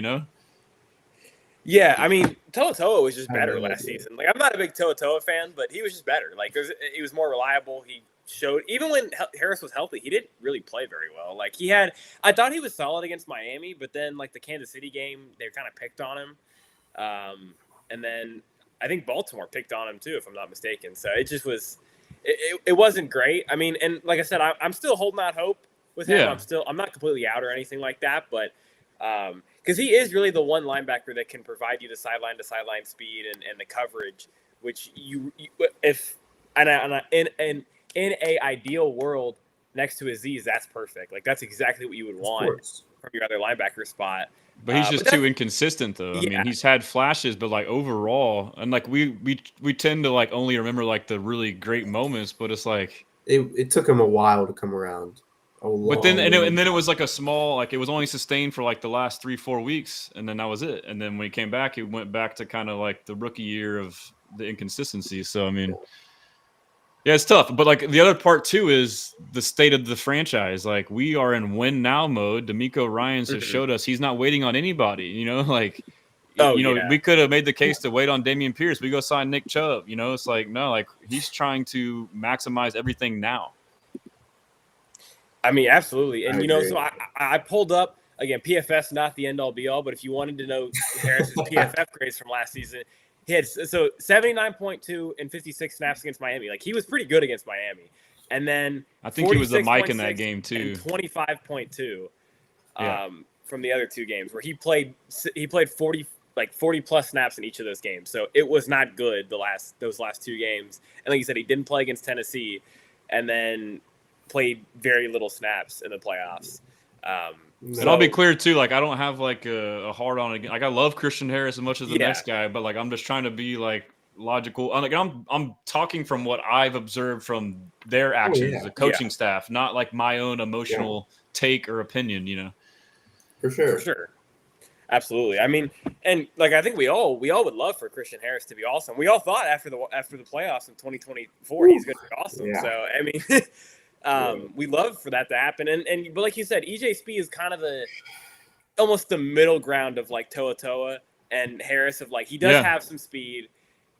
Yeah, I mean, Toa was just I have better no last idea. season. Like, I'm not a big Toa fan, but he was just better. Like, he was more reliable. He showed, even when Harris was healthy, he didn't really play very well. Like, I thought he was solid against Miami, but then, like, the Kansas City game, they kind of picked on him. And then I think Baltimore picked on him, too, if I'm not mistaken. So it just was, it wasn't great. I mean, and like I said, I'm still holding out hope with him. Yeah. I'm not completely out or anything like that, but because he is really the one linebacker that can provide you the sideline to sideline speed and the coverage, which in a ideal world next to Aziz, that's perfect. Like that's exactly what you would want from your other linebacker spot. But he's just too inconsistent, though. I mean, he's had flashes, but like overall, and like we tend to like only remember like the really great moments, but it's like it took him a while to come around. But then it was like a small, like it was only sustained for like the last 3-4 weeks, and then that was it. And then when he came back, he went back to kind of like the rookie year of the inconsistency. So I mean, yeah, it's tough. But like the other part too is the state of the franchise. Like we are in win now mode. D'Amico Ryans has showed us he's not waiting on anybody. Like. We could have made the case to wait on Dameon Pierce. We go sign Nick Chubb. It's like, no, like he's trying to maximize everything now. I mean, absolutely. And, so I pulled up, again, PFS, not the end-all, be-all, but if you wanted to know Harris's PFF grades from last season, he had 79.2 and 56 snaps against Miami. Like, he was pretty good against Miami. And then I think he was the mic in that game, too. 25.2 from the other 2 games where he played 40-plus snaps in each of those games. So it was not good those last 2 games. And like you said, he didn't play against Tennessee. And then played very little snaps in the playoffs. And I'll be clear too, like I don't have like a hard on again. Like I love Christian Harris as much as the next guy, but like I'm just trying to be like logical. Like I'm talking from what I've observed from their actions, the coaching staff, not like my own emotional take or opinion. For sure. For sure. Absolutely. I mean, and like I think we all would love for Christian Harris to be awesome. We all thought after the playoffs in 2024 he's going to be awesome. Yeah. So I mean, we love for that to happen. And but like you said, EJ Speed is kind of almost the middle ground of like Toa and Harris. Of like he does have some speed,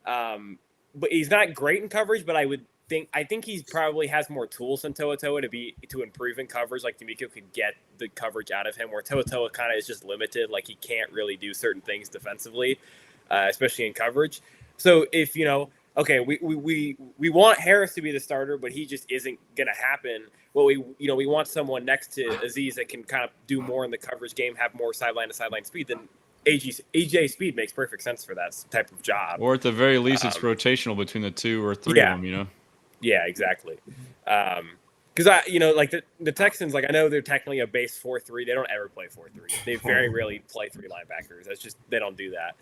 but he's not great in coverage. But I think he probably has more tools than Toa to improve in coverage. Like D'Amico could get the coverage out of him, where Toa kind of is just limited. Like he can't really do certain things defensively, especially in coverage. So if okay, we want Harris to be the starter, but he just isn't gonna happen. Well, we want someone next to Aziz that can kind of do more in the coverage game, have more sideline to sideline speed. Then AJ Speed makes perfect sense for that type of job. Or at the very least, it's rotational between the 2 or 3 of them. Yeah, exactly. Because like the Texans, like I know they're technically a base 4-3. They don't ever play 4-3. They very rarely play 3 linebackers. That's just they don't do that.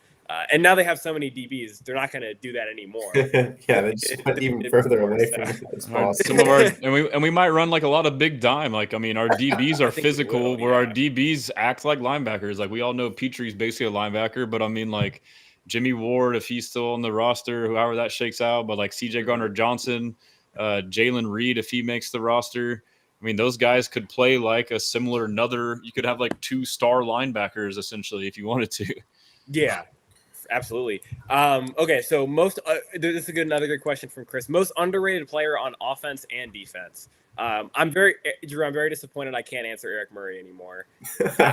And now they have so many DBs, they're not going to do that anymore. Yeah, they just went even further away from it as possible. Some of our and we might run like a lot of big dime. Like I mean, our DBs are physical, where our DBs act like linebackers. Like we all know Petrie's basically a linebacker, but I mean like Jimmy Ward, if he's still on the roster, however that shakes out. But like CJ Garner-Johnson, Jalen Reed, if he makes the roster. I mean, those guys could play like a similar another. You could have like 2 star linebackers essentially if you wanted to. Yeah. Absolutely. Okay, so this is another good question from Chris. Most underrated player on offense and defense. Drew, I'm very disappointed I can't answer Eric Murray anymore. My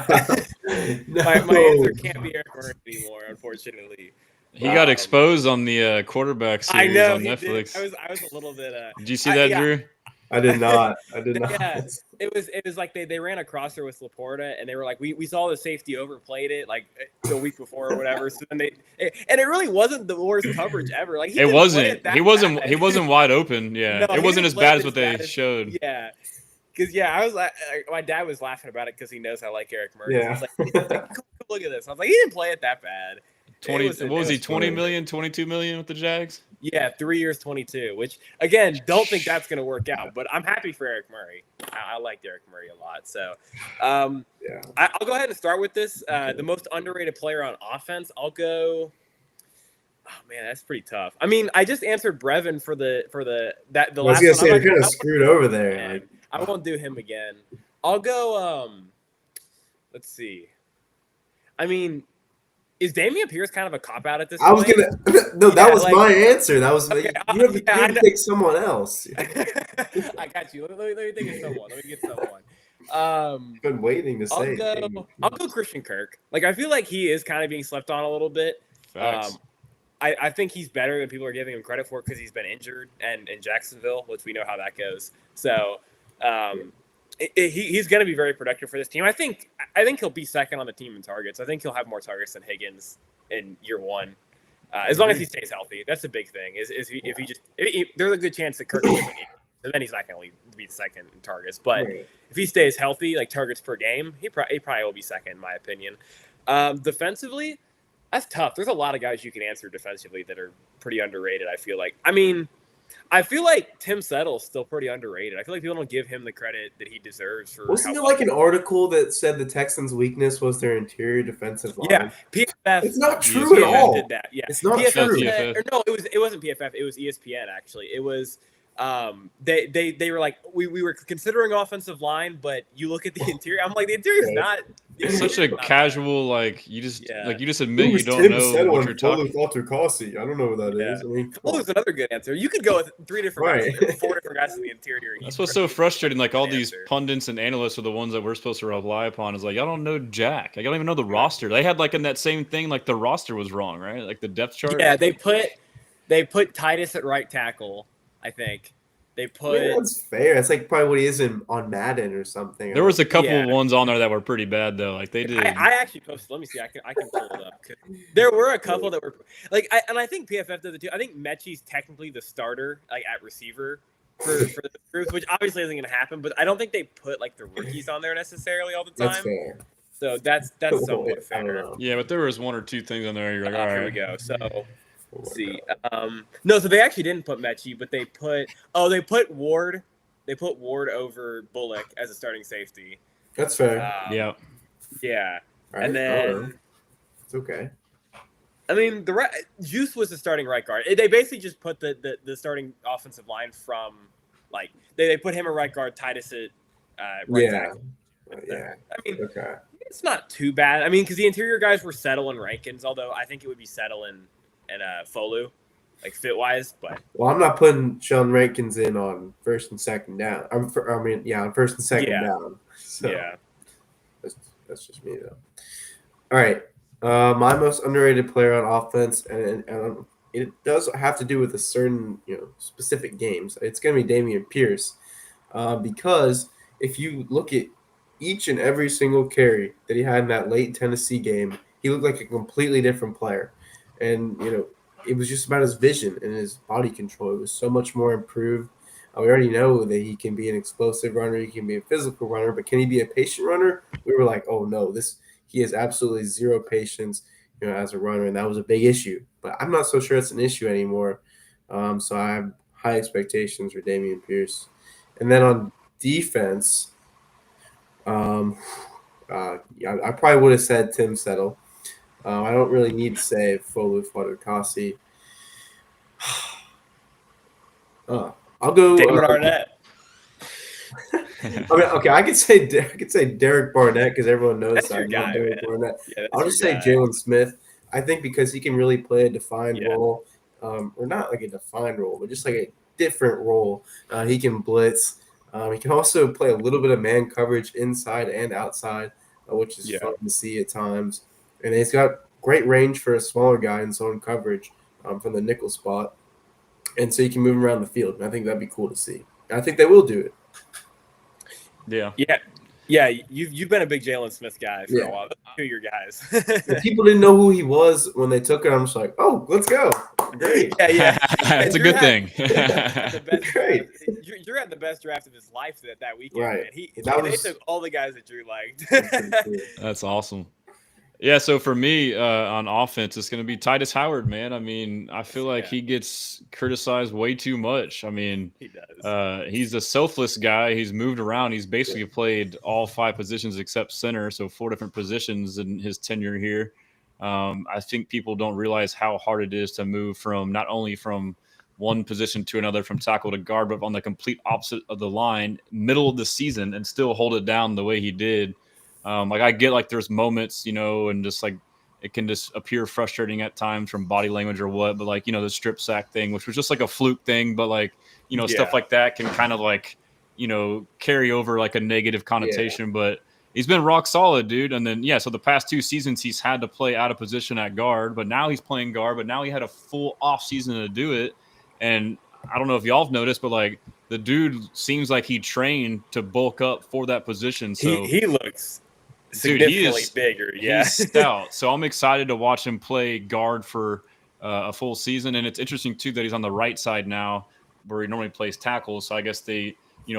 answer can't be Eric Murray anymore, unfortunately. He got exposed on the quarterback series on Netflix. I was a little bit. Did you see that, Drew? I did not. Yeah, it was like they ran a crosser with Laporta, and they were like, we saw the safety overplayed it like the week before or whatever. So then and it really wasn't the worst coverage ever. Like it wasn't. He wasn't wide open. Yeah, no, it wasn't as bad as what they showed. Yeah. Because I was like, my dad was laughing about it because he knows I like Eric Murray. Yeah. He's like, come look at this. I was like, he didn't play it that bad. 20 million, 22 million with the Jags? Yeah, 3 years, 22. Which again, don't think that's going to work out. But I'm happy for Eric Murray. I liked Eric Murray a lot. So, I'll go ahead and start with this. The most underrated player on offense. I'll go. Oh man, that's pretty tough. I mean, I just answered Brevin for the last. I was gonna say you're kind of screwed over there. I won't do him again. I'll go. Let's see. I mean, is Dameon Pierce kind of a cop out at this point? I was gonna. No, that was my answer. That was you have to pick someone else. I got you. Let me think of someone. Let me get someone. Been waiting to say. I'll go Christian Kirk. Like I feel like he is kind of being slept on a little bit. I think he's better than people are giving him credit for because he's been injured and in Jacksonville, which we know how that goes. So he's going to be very productive for this team. I think he'll be second on the team in targets. I think he'll have more targets than Higgins in year one, as long as he stays healthy. That's the big thing. There's a good chance that Kirk will and then he's not going to be second in targets. But if he stays healthy, like targets per game, he probably will be second in my opinion. Defensively, that's tough. There's a lot of guys you can answer defensively that are pretty underrated, I feel like. I mean, I feel like Tim Settle's still pretty underrated. I feel like people don't give him the credit that he deserves. Wasn't there like an article that said the Texans' weakness was their interior defensive line? Yeah, PFF. It's not true at all. Did that. Yeah, it's not PFF true. No, it wasn't PFF. It was ESPN actually. It was. They were like we were considering offensive line, but you look at the interior. I'm like the interior's not. It's such a casual you just admit you don't know what you're talking. Faltukasi. I don't know what that is. I mean, there's another good answer. You could go with 3 different guys, 4 different guys in the interior. That's what's so frustrating. Like all these pundits and analysts are the ones that we're supposed to rely upon. Is like y'all don't know jack. Like, I don't even know the roster. They had like in that same thing. Like the roster was wrong, right? Like the depth chart. Yeah, they put Titus at right tackle. I think they put. That's fair. That's like probably what he is on Madden or something. There was a couple ones on there that were pretty bad though. Like they did. I actually posted. Let me see. I can pull it up. There were a couple that were like, I think PFF did it too. I think Mechie's technically the starter, like at receiver for the groups, which obviously isn't going to happen. But I don't think they put like the rookies on there necessarily all the time. That's fair. So that's somewhat fair. Yeah, but there was 1 or 2 things on there. You're like, all right, here we go. So. Let's see. No, so they actually didn't put Mechie, but they put Ward. They put Ward over Bullock as a starting safety. That's fair. Yeah. Right. And then Okay. I mean, Juice was the starting right guard. They basically just put the starting offensive line from like they put him at right guard, Titus at right Yeah. tackle. Yeah. I mean, Okay. it's not too bad. I mean, because the interior guys were Settle and Rankins, although I think it would be Settle and Folu, like fit wise. But Well, I'm not putting Sean Rankins in on first and second down. On first and second yeah, down. So yeah. that's just me though. All right. My most underrated player on offense, and it does have to do with a certain specific games. It's going to be Dameon Pierce, because if you look at each and every single carry that he had in that late Tennessee game, he looked like a completely different player, and it was just about his vision and his body control. It was so much more improved. We already know that he can be an explosive runner, he can be a physical runner, but can he be a patient runner? We were like, oh no, he has absolutely zero patience, as a runner, and that was a big issue. But I'm not so sure it's an issue anymore. So I have high expectations for Dameon Pierce. And then on defense, I probably would have said Tim Settle. I don't really need to say Folu Fadukasi. I'll go. Damon Arnett. Okay, I could say Derek Barnett because everyone knows That's that I your love guy, Derek man. Barnett. Yeah, I'll just say Jalen Smith. I think because he can really play a defined Yeah. role, or not like a defined role, but just like a different role. He can blitz. He can also play a little bit of man coverage inside and outside, which is fun to see at times. And he's got great range for a smaller guy in zone coverage from the nickel spot. And so you can move him around the field. And I think that'd be cool to see. I think they will do it. Yeah. You've been a big Jalen Smith guy for a while. Those are your guys. People didn't know who he was when they took it. I'm just like, oh, let's go. Great. Yeah. It's a good thing. The best Great. You're at the best draft of his life that weekend, right. man. They took all the guys that Drew liked. That's awesome. Yeah, so for me on offense, it's going to be Titus Howard, man. I mean, I feel like he gets criticized way too much. I mean, he does. He's a selfless guy. He's moved around. He's basically played all 5 positions except center, so 4 different positions in his tenure here. I think people don't realize how hard it is to move from not only from one position to another, from tackle to guard, but on the complete opposite of the line, middle of the season, and still hold it down the way he did. Like I get like there's moments, and just like it can just appear frustrating at times from body language or what, but like, the strip sack thing, which was just like a fluke thing, but like, stuff like that can kind of like, carry over like a negative connotation, but he's been rock solid, dude. And then, so the past 2 seasons he's had to play out of position at guard, but now he's playing guard, but now he had a full off season to do it. And I don't know if y'all have noticed, but like the dude seems like he trained to bulk up for that position. So he looks significantly bigger. Yeah, he's stout. So I'm excited to watch him play guard for a full season. And it's interesting too that he's on the right side now, where he normally plays tackle. So I guess they,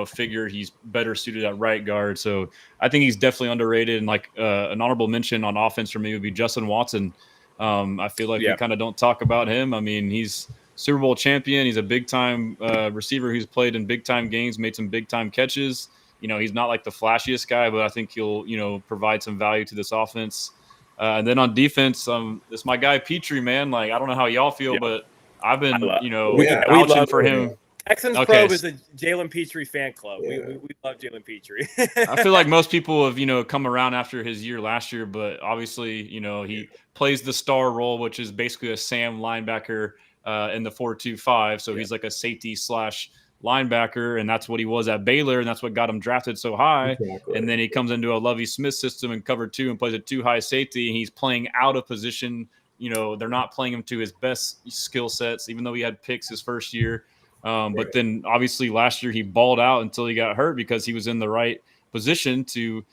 figure he's better suited at right guard. So I think he's definitely underrated. And like an honorable mention on offense for me would be Justin Watson. I feel like we kind of don't talk about him. I mean, he's Super Bowl champion. He's a big time receiver who's played in big time games, made some big time catches. He's not like the flashiest guy, but I think he'll, provide some value to this offense. And then on defense, it's my guy Petrie, man. Like, I don't know how y'all feel, but I've been, vouching for him. Texans Probe is a Jalen Petrie fan club. We love Jalen Petrie. I feel like most people have, come around after his year last year, but obviously, he plays the star role, which is basically a Sam linebacker in the 4-2-5. So he's like a safety / linebacker, and that's what he was at Baylor, and that's what got him drafted so high. Exactly. And then he comes into a Lovie Smith system in cover 2 and plays a 2 high safety, and he's playing out of position. They're not playing him to his best skill sets, even though he had picks his first year. But then obviously last year he balled out until he got hurt because he was in the right position to,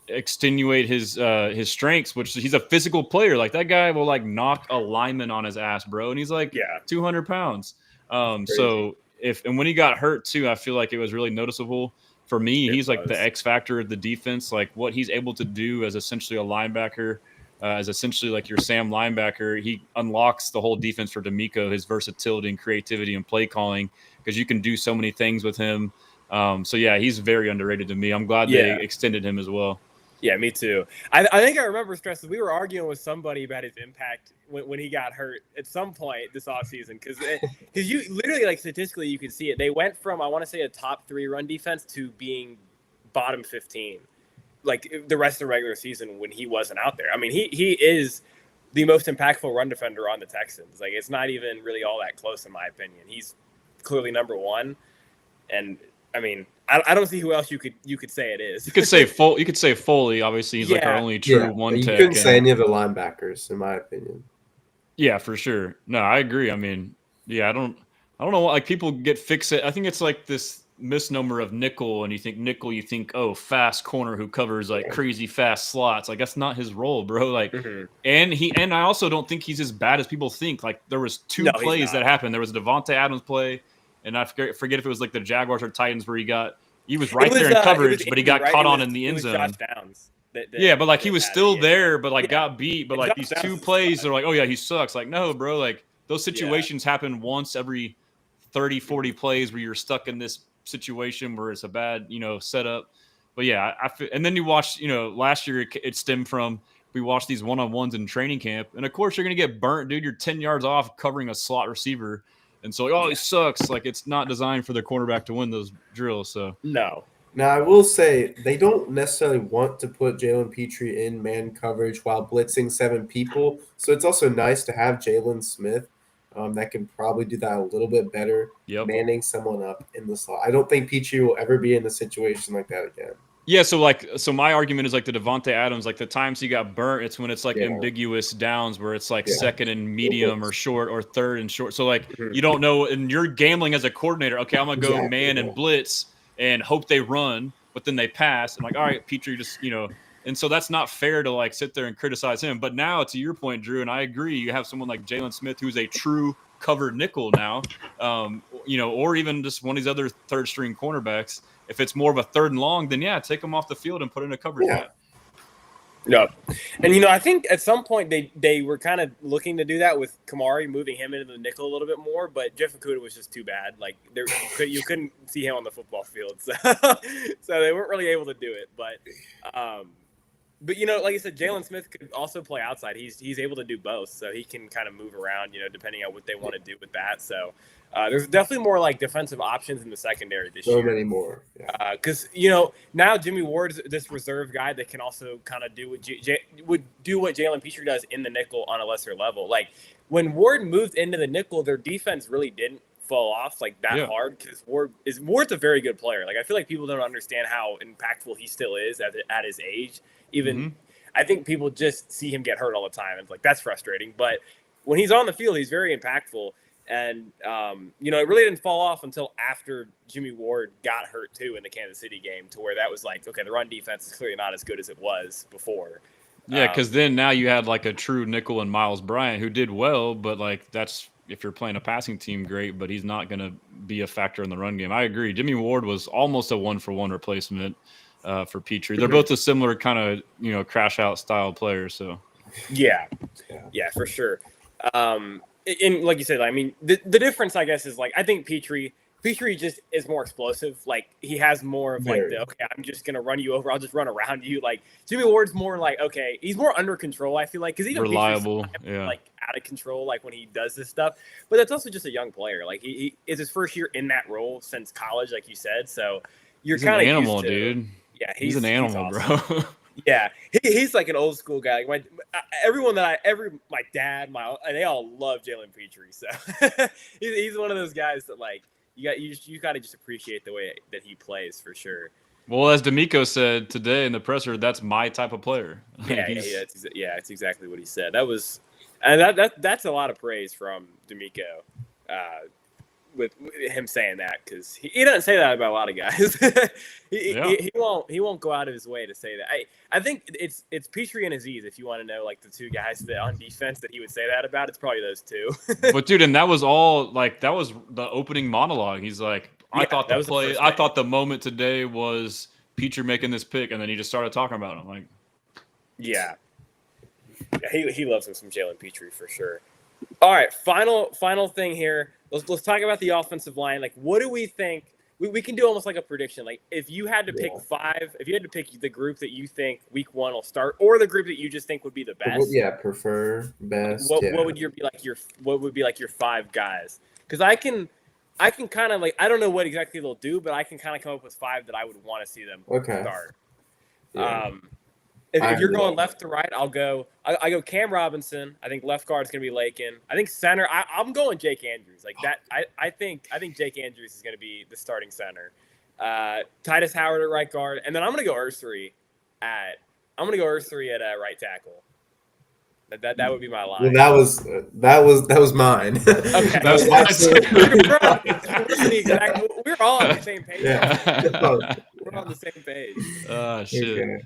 extenuate his strengths, which he's a physical player. Like that guy will like knock a lineman on his ass, bro. And he's like 200 pounds. So when he got hurt too, I feel like it was really noticeable for me. He's like the X factor of the defense, like what he's able to do as essentially a linebacker, as essentially like your Sam linebacker. He unlocks the whole defense for D'Amico, his versatility and creativity and play calling, because you can do so many things with him. So yeah, he's very underrated to me. I'm glad they extended him as well. Yeah, me too. I think I remember Stressans. We were arguing with somebody about his impact when he got hurt at some point this offseason because you literally like statistically you can see it. They went from I want to say a top 3 run defense to being bottom 15 like the rest of the regular season when he wasn't out there. I mean he is the most impactful run defender on the Texans. Like it's not even really all that close in my opinion. He's clearly number 1, and I mean, I don't see who else you could say it is. You could say Foley. Obviously, he's like our only true one you tech. couldn't say any of the linebackers, in my opinion. Yeah, for sure. No, I agree. I mean, yeah, I don't know why like people get fixated. I think it's like this misnomer of nickel, and you think nickel, you think fast corner who covers like crazy fast slots. Like that's not his role, bro. Like, and I also don't think he's as bad as people think. Like there was 2 plays that happened. There was a Devontae Adams play. And I forget if it was like the Jaguars or Titans where he was right there in coverage, but he got caught on in the end zone. Josh Downs yeah, but like he was still there, but like got beat. But like these 2 plays, they're like, oh yeah, he sucks. Like no, bro. Like those situations happen once every 30, 40 plays where you're stuck in this situation where it's a bad, setup. But yeah, and then you watch, last year it stemmed from we watched these one-on-ones in training camp, and of course you're gonna get burnt, dude. You're 10 yards off covering a slot receiver. And so, like, he sucks. Like, it's not designed for the quarterback to win those drills. So no. Now, I will say they don't necessarily want to put Jalen Petrie in man coverage while blitzing 7 people. So it's also nice to have Jalen Smith that can probably do that a little bit better, manning someone up in the slot. I don't think Petrie will ever be in a situation like that again. Yeah, so my argument is like the Devontae Adams, like the times he got burnt, it's when it's like ambiguous downs where it's like second and medium or short or third and short. So like you don't know, and you're gambling as a coordinator. Okay, I'm gonna go man and blitz and hope they run, but then they pass. And like, all right, Petrie just and so that's not fair to like sit there and criticize him. But now to your point, Drew, and I agree, you have someone like Jalen Smith who's a true covered nickel now, or even just one of these other third string cornerbacks. If it's more of a 3rd and long, then take them off the field and put in a coverage gap. No, and I think at some point they were kind of looking to do that with Kamari, moving him into the nickel a little bit more, but Jeff Okudah was just too bad. Like you couldn't see him on the football field, so they weren't really able to do it. But like I said, Jalen Smith could also play outside. He's able to do both, so he can kind of move around, depending on what they want to do with that. So there's definitely more like defensive options in the secondary this year. So many more. Because now Jimmy Ward's this reserve guy that can also kind of do what Jalen Petrie does in the nickel on a lesser level. Like when Ward moved into the nickel, their defense really didn't fall off like that hard because Ward's a very good player. Like I feel like people don't understand how impactful he still is at his age. Even I think people just see him get hurt all the time. And it's like that's frustrating. But when he's on the field, he's very impactful. And, it really didn't fall off until after Jimmy Ward got hurt, too, in the Kansas City game to where that was like, okay, the run defense is clearly not as good as it was before. Yeah, because then now you had like a true nickel and Miles Bryant who did well, but like that's if you're playing a passing team, great, but he's not going to be a factor in the run game. I agree. Jimmy Ward was almost a 1-for-1 replacement for Petrie. They're both a similar kind of, crash out style players. So, yeah, for sure. And like you said, I mean, the difference, I guess, is like I think Petrie just is more explosive. Like he has more of like I'm just gonna run you over. I'll just run around you. Like Jimmy Ward's more like he's more under control. I feel like because even reliable, like out of control. Like when he does this stuff, but that's also just a young player. Like he is his first year in that role since college, like you said. So you're kind of an animal, used to, dude. Yeah, he's an animal, awesome. Bro. Yeah, he's like an old school guy. Like my dad, they all love Jalen Petrie. So he's one of those guys that like you got to just appreciate the way that he plays for sure. Well, as D'Amico said today in the presser, that's my type of player. It's exactly what he said. That's a lot of praise from D'Amico. With him saying that because he doesn't say that about a lot of guys. he won't go out of his way to say that. I think it's Petrie and Aziz. If you want to know like the 2 guys that on defense that he would say that about, it's probably those 2. But dude, and that was all like that was the opening monologue. He's like, I thought the moment today was Petrie making this pick, and then he just started talking about him. Like, he loves him some Jalen Petrie for sure. All right, final thing here. Let's talk about the offensive line. Like, what do we think we can do almost like a prediction. Like if you had to pick Yeah. 5, if you had to pick the group that you think week 1 will start, or the group that you just think would be the best, Yeah, prefer like best. Yeah. what would be like your 5 guys? Because I can kind of like, I don't know what exactly they'll do, but I can kind of come up with 5 that I would want to see them Okay. start. Yeah. If you're going left to right, I'll go. I go Cam Robinson. I think left guard is going to be Lakin. I think center. I'm going Jake Andrews. Like that. I think Jake Andrews is going to be the starting center. Titus Howard at right guard, and then I'm going to go Ursary at right tackle. That would be my line. Well, that was mine. Okay. That was We're all on the same page. Yeah. We're on the same page. Oh shit. Okay.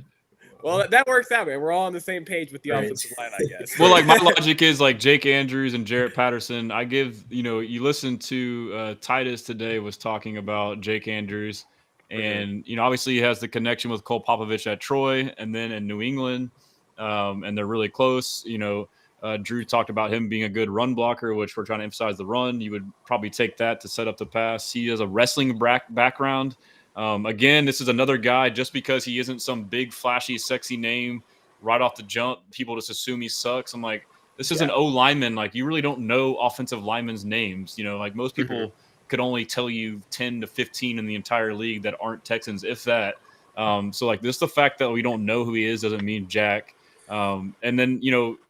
Well, that works out, man. We're all on the same page with the Right. offensive line, I guess. Well, like my logic is like Jake Andrews and Jarrett Patterson. I give, you listen to Titus today was talking about Jake Andrews, and obviously he has the connection with Cole Popovich at Troy and then in New England, and they're really close. Drew talked about him being a good run blocker, which we're trying to emphasize the run. You would probably take that to set up the pass. He has a wrestling background. Again, this is another guy, just because he isn't some big, flashy, sexy name right off the jump, people just assume he sucks. I'm like, this is an O lineman. Like, you really don't know offensive linemen's names. Like most people could only tell you 10 to 15 in the entire league that aren't Texans, if that. So like this, the fact that we don't know who he is doesn't mean jack. And then,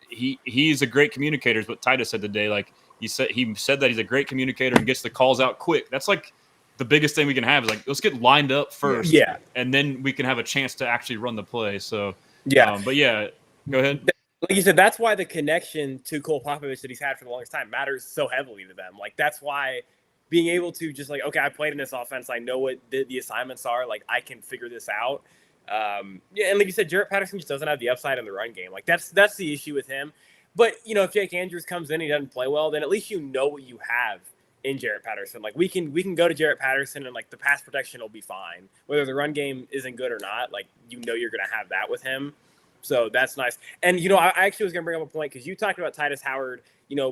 he's a great communicator is what Titus said today. Like he said that he's a great communicator and gets the calls out quick. That's like the biggest thing we can have is like, let's get lined up first. Yeah. And then we can have a chance to actually run the play. So, but yeah, go ahead. Like you said, that's why the connection to Cole Popovich that he's had for the longest time matters so heavily to them. Like, that's why being able to just like, okay, I played in this offense. I know what the assignments are. Like, I can figure this out. And like you said, Jarrett Patterson just doesn't have the upside in the run game. Like, that's the issue with him. But, if Jake Andrews comes in and he doesn't play well, then at least you know what you have in Jarrett Patterson. Like, we can go to Jarrett Patterson and like the pass protection will be fine. Whether the run game isn't good or not, like, you're going to have that with him. So that's nice. And, I actually was going to bring up a point because you talked about Titus Howard,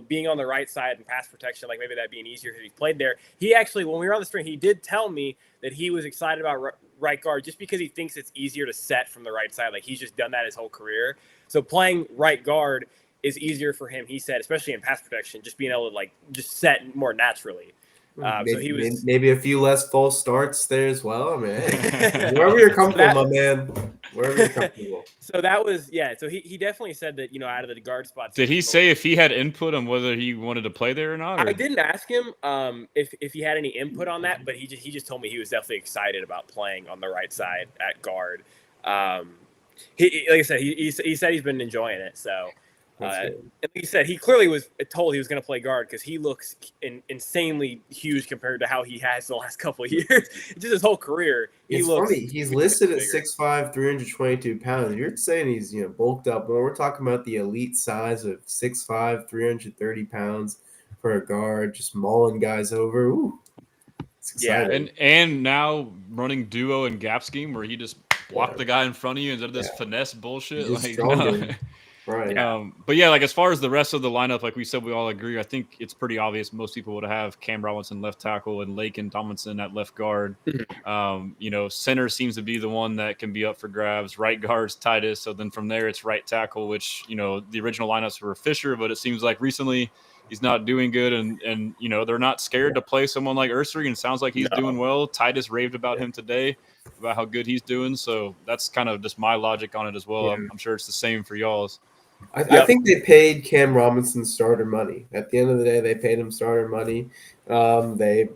being on the right side and pass protection, like maybe that being easier because he played there. He actually, when we were on the string, he did tell me that he was excited about right guard just because he thinks it's easier to set from the right side. Like, he's just done that his whole career. So playing right guard is easier for him, he said, especially in pass protection, just being able to like just set more naturally. Maybe, So he was maybe a few less false starts there as well. I mean, wherever you're comfortable, my man. Wherever you're comfortable. So that was So he definitely said that out of the guard spots. Did he say if he had input on whether he wanted to play there or not? Or? I didn't ask him if he had any input on that, but he just told me he was definitely excited about playing on the right side at guard. He like I said, he said he's been enjoying it. So. And he said he clearly was told he was going to play guard because he looks insanely huge compared to how he has the last couple of years. Just his whole career. It's funny. He's listed at 6'5", 322 pounds. You're saying he's bulked up. When we're talking about the elite size of 6'5", 330 pounds for a guard, just mauling guys over. Ooh, it's exciting. Yeah, and now running duo and gap scheme where he just blocked the guy in front of you instead of this finesse bullshit. He's like, right. But yeah, like as far as the rest of the lineup, like we said, we all agree. I think it's pretty obvious. Most people would have Cam Robinson left tackle and Lakin Tomlinson at left guard. Center seems to be the one that can be up for grabs. Right guard's Titus. So then from there, it's right tackle, which the original lineups were Fisher, but it seems like recently he's not doing good, and they're not scared to play someone like Ursary, and sounds like he's doing well. Titus raved about him today, about how good he's doing. So that's kind of just my logic on it as well. I'm sure it's the same for y'all's. I think they paid Cam Robinson starter money. At the end of the day, they paid him starter money. They,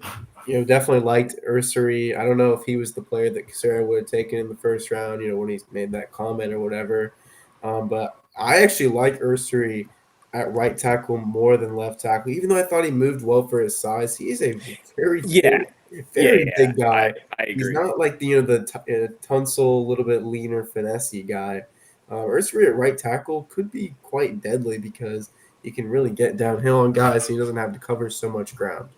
definitely liked Ursary. I don't know if he was the player that Sarah would have taken in the first round, when he made that comment or whatever. But I actually like Ursary at right tackle more than left tackle. Even though I thought he moved well for his size, he is a very big guy. I agree. He's not like the Tunsil, little bit leaner, finessey guy. Ursary at right tackle could be quite deadly because he can really get downhill on guys, so he doesn't have to cover so much ground.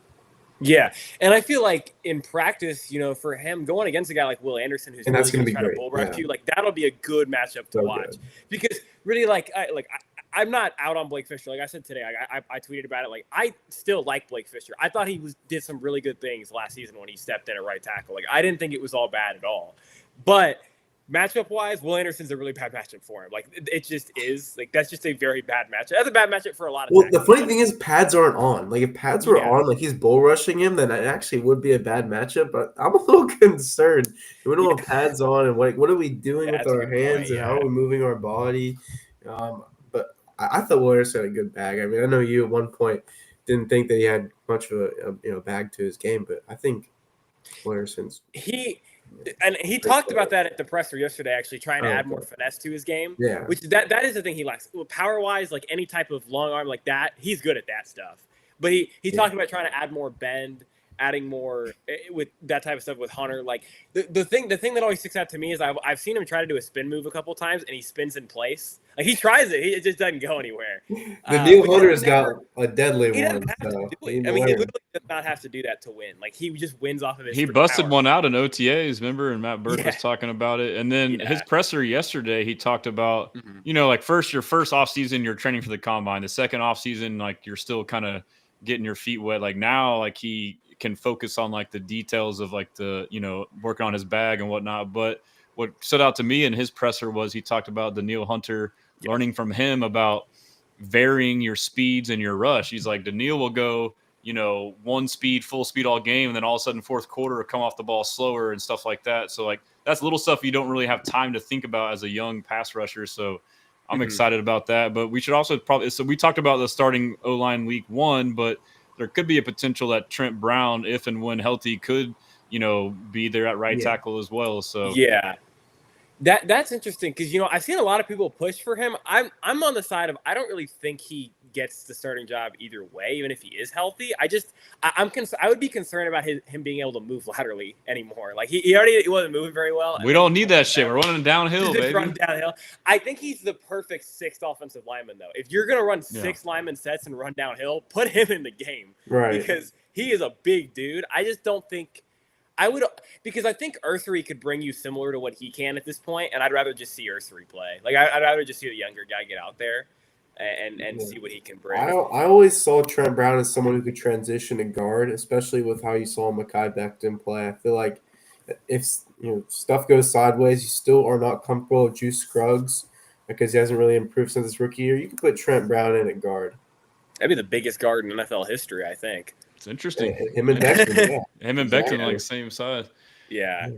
Yeah, and I feel like in practice, for him going against a guy like Will Anderson, who's and that's really going to be trying great. to bull rush you, like that'll be a good matchup to watch. Because really, I'm not out on Blake Fisher. Like I said today, I tweeted about it. Like I still like Blake Fisher. I thought he did some really good things last season when he stepped in at right tackle. Like I didn't think it was all bad at all. But matchup wise, Will Anderson's a really bad matchup for him. Like it just is. Like that's just a very bad matchup. That's a bad matchup for a lot of. Well, the funny thing is, pads aren't on. Like if pads were on, like he's bull rushing him, then it actually would be a bad matchup. But I'm a little concerned. We don't have pads on, and what are we doing with our hands, and how are we moving our body? But I thought Will Anderson had a good bag. I mean, I know you at one point didn't think that he had much of a bag to his game, but I think Will Anderson's he talked about that at the presser yesterday, actually trying to add more finesse to his game. Yeah, which that is the thing he lacks. Power wise, like any type of long arm like that, he's good at that stuff. But he talked about trying to add more bend, adding more with that type of stuff with Hunter. Like the thing that always sticks out to me is I've seen him try to do a spin move a couple times and he spins in place. Like he tries it, it just doesn't go anywhere. The Neil Hunter has got a deadly he one. Doesn't have to do it. I mean, he literally does not have to do that to win. Like he just wins off of his. He busted one out in OTAs, remember? And Matt Burke was talking about it. And then his presser yesterday, he talked about, like your first offseason, you're training for the combine. The second offseason, like you're still kind of getting your feet wet. Like now, like he can focus on like the details of like the, working on his bag and whatnot. But what stood out to me in his presser was he talked about the Neil Hunter, learning from him about varying your speeds and your rush. He's like, Daniil will go, one speed, full speed all game, and then all of a sudden fourth quarter come off the ball slower and stuff like that. So like that's little stuff you don't really have time to think about as a young pass rusher. So I'm excited about that. But we should also so we talked about the starting O-line week 1, but there could be a potential that Trent Brown, if and when healthy, could, be there at right tackle as well. So That's interesting because I've seen a lot of people push for him. I'm on the side of I don't really think he gets the starting job either way, even if he is healthy. I would be concerned about him being able to move laterally anymore. Like he wasn't moving very well. We don't need that shit. We're running downhill, baby. Run downhill. I think he's the perfect 6th offensive lineman though. If you're gonna run 6 lineman sets and run downhill, put him in the game, right? Because he is a big dude. I just don't think. Because I think Earthery could bring you similar to what he can at this point, and I'd rather just see Earthery play. Like I'd rather just see the younger guy get out there and see what he can bring. I always saw Trent Brown as someone who could transition to guard, especially with how you saw Mekhi Becton play. I feel like if stuff goes sideways, you still are not comfortable with Juice Scruggs because he hasn't really improved since his rookie year. You can put Trent Brown in at guard. That'd be the biggest guard in NFL history, I think. It's interesting. Him and Becton, Him and Becton are like same size. Yeah.